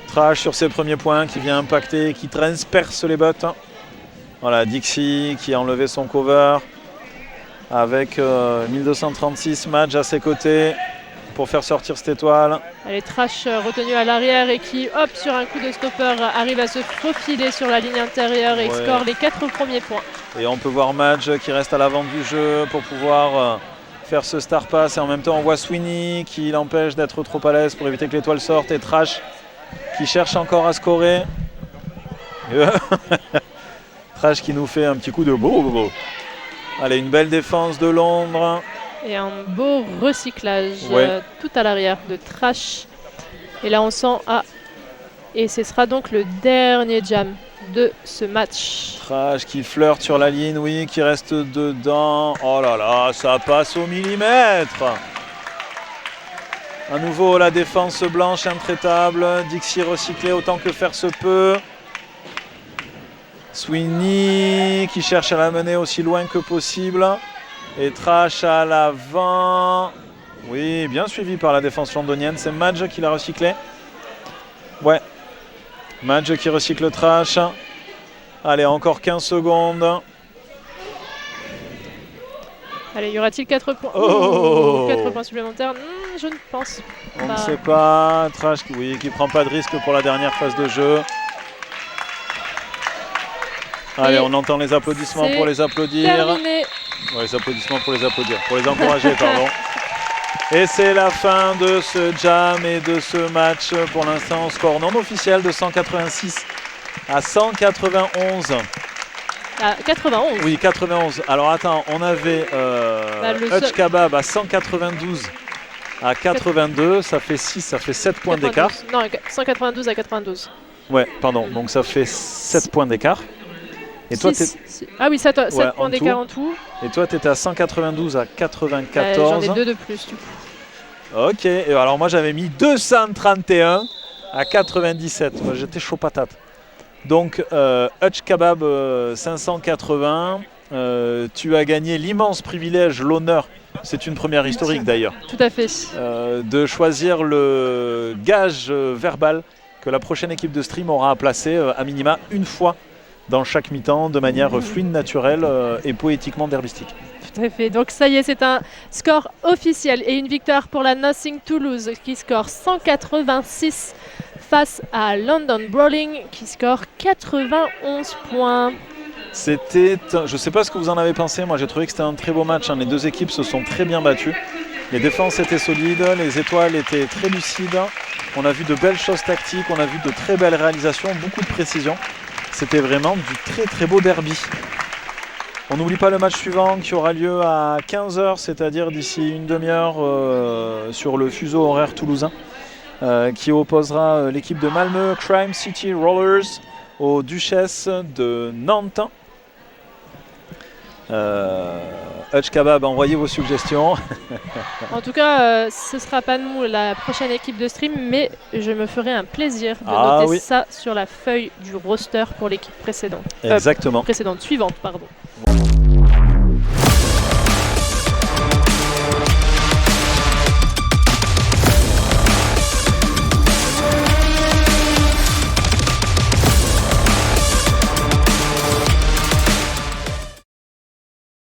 Trash sur ses premiers points qui vient impacter, qui transperce les bottes. Voilà, Dixie qui a enlevé son cover. Avec 1236 matchs à ses côtés pour faire sortir cette étoile. Allez, Trash retenu à l'arrière et qui, hop, sur un coup de stopper, arrive à se faufiler sur la ligne intérieure et score les 4 premiers points. Et on peut voir Madge qui reste à l'avant du jeu pour pouvoir faire ce star pass. Et en même temps, on voit Sweeney qui l'empêche d'être trop à l'aise pour éviter que l'étoile sorte. Et Trash qui cherche encore à scorer. Trash qui nous fait un petit coup de beau. Allez, une belle défense de Londres. Et un beau recyclage tout à l'arrière de Trash. Et là, on sent... Et ce sera donc le dernier jam de ce match. Trash qui flirte sur la ligne, qui reste dedans. Oh là là, ça passe au millimètre. À nouveau, la défense blanche intraitable. Dixie recyclé autant que faire se peut. Sweeney qui cherche à la mener aussi loin que possible. Et Trash à l'avant. Oui, bien suivi par la défense londonienne. C'est Madge qui l'a recyclé. Ouais. Madge qui recycle Trash. Allez, encore 15 secondes. Allez, y aura-t-il 4 points 4 points supplémentaires? Je ne pense pas. On ne sait pas. Trash qui prend pas de risque pour la dernière phase de jeu. Allez, on entend les applaudissements pour les applaudir. Terminé. Ouais, les applaudissements pour les applaudir, pour les encourager, pardon. Et c'est la fin de ce jam et de ce match. Pour l'instant, score non officiel de 186 à 191. À 91. Oui, 91. Alors attends, on avait Hutch Kebab à 192 à 82. Ça fait 6, ça fait 7 points d'écart. Non, 192 à 92. Ouais, pardon. Donc ça fait 7 points d'écart. Et toi, 7 points d'écart en tout. Et toi, tu étais à 192 à 94. J'en ai 2 de plus, du coup. Ok. Et alors, moi, j'avais mis 231 à 97. Moi, j'étais chaud patate. Donc, Hutch Kebab 580. Tu as gagné l'immense privilège, l'honneur. C'est une première historique, d'ailleurs. Tout à fait. De choisir le gage verbal que la prochaine équipe de stream aura à placer à minima une fois dans chaque mi-temps de manière fluide, naturelle et poétiquement derbistique. Tout à fait. Donc ça y est, c'est un score officiel et une victoire pour la Nothing Toulouse qui score 186 face à London Brawling qui score 91 points. C'était, je ne sais pas ce que vous en avez pensé, moi j'ai trouvé que c'était un très beau match, hein. Les deux équipes se sont très bien battues. Les défenses étaient solides, les étoiles étaient très lucides. On a vu de belles choses tactiques, on a vu de très belles réalisations, beaucoup de précision. C'était vraiment du très très beau derby. On n'oublie pas le match suivant qui aura lieu à 15h, c'est-à-dire d'ici une demi-heure sur le fuseau horaire toulousain, qui opposera l'équipe de Malmö Crime City Rollers aux Duchesses de Nantes. Hutch Kebab, envoyez vos suggestions. En tout cas, ce ne sera pas nous la prochaine équipe de stream, mais je me ferai un plaisir de noter ça sur la feuille du roster pour l'équipe précédente. Exactement. Suivante, pardon.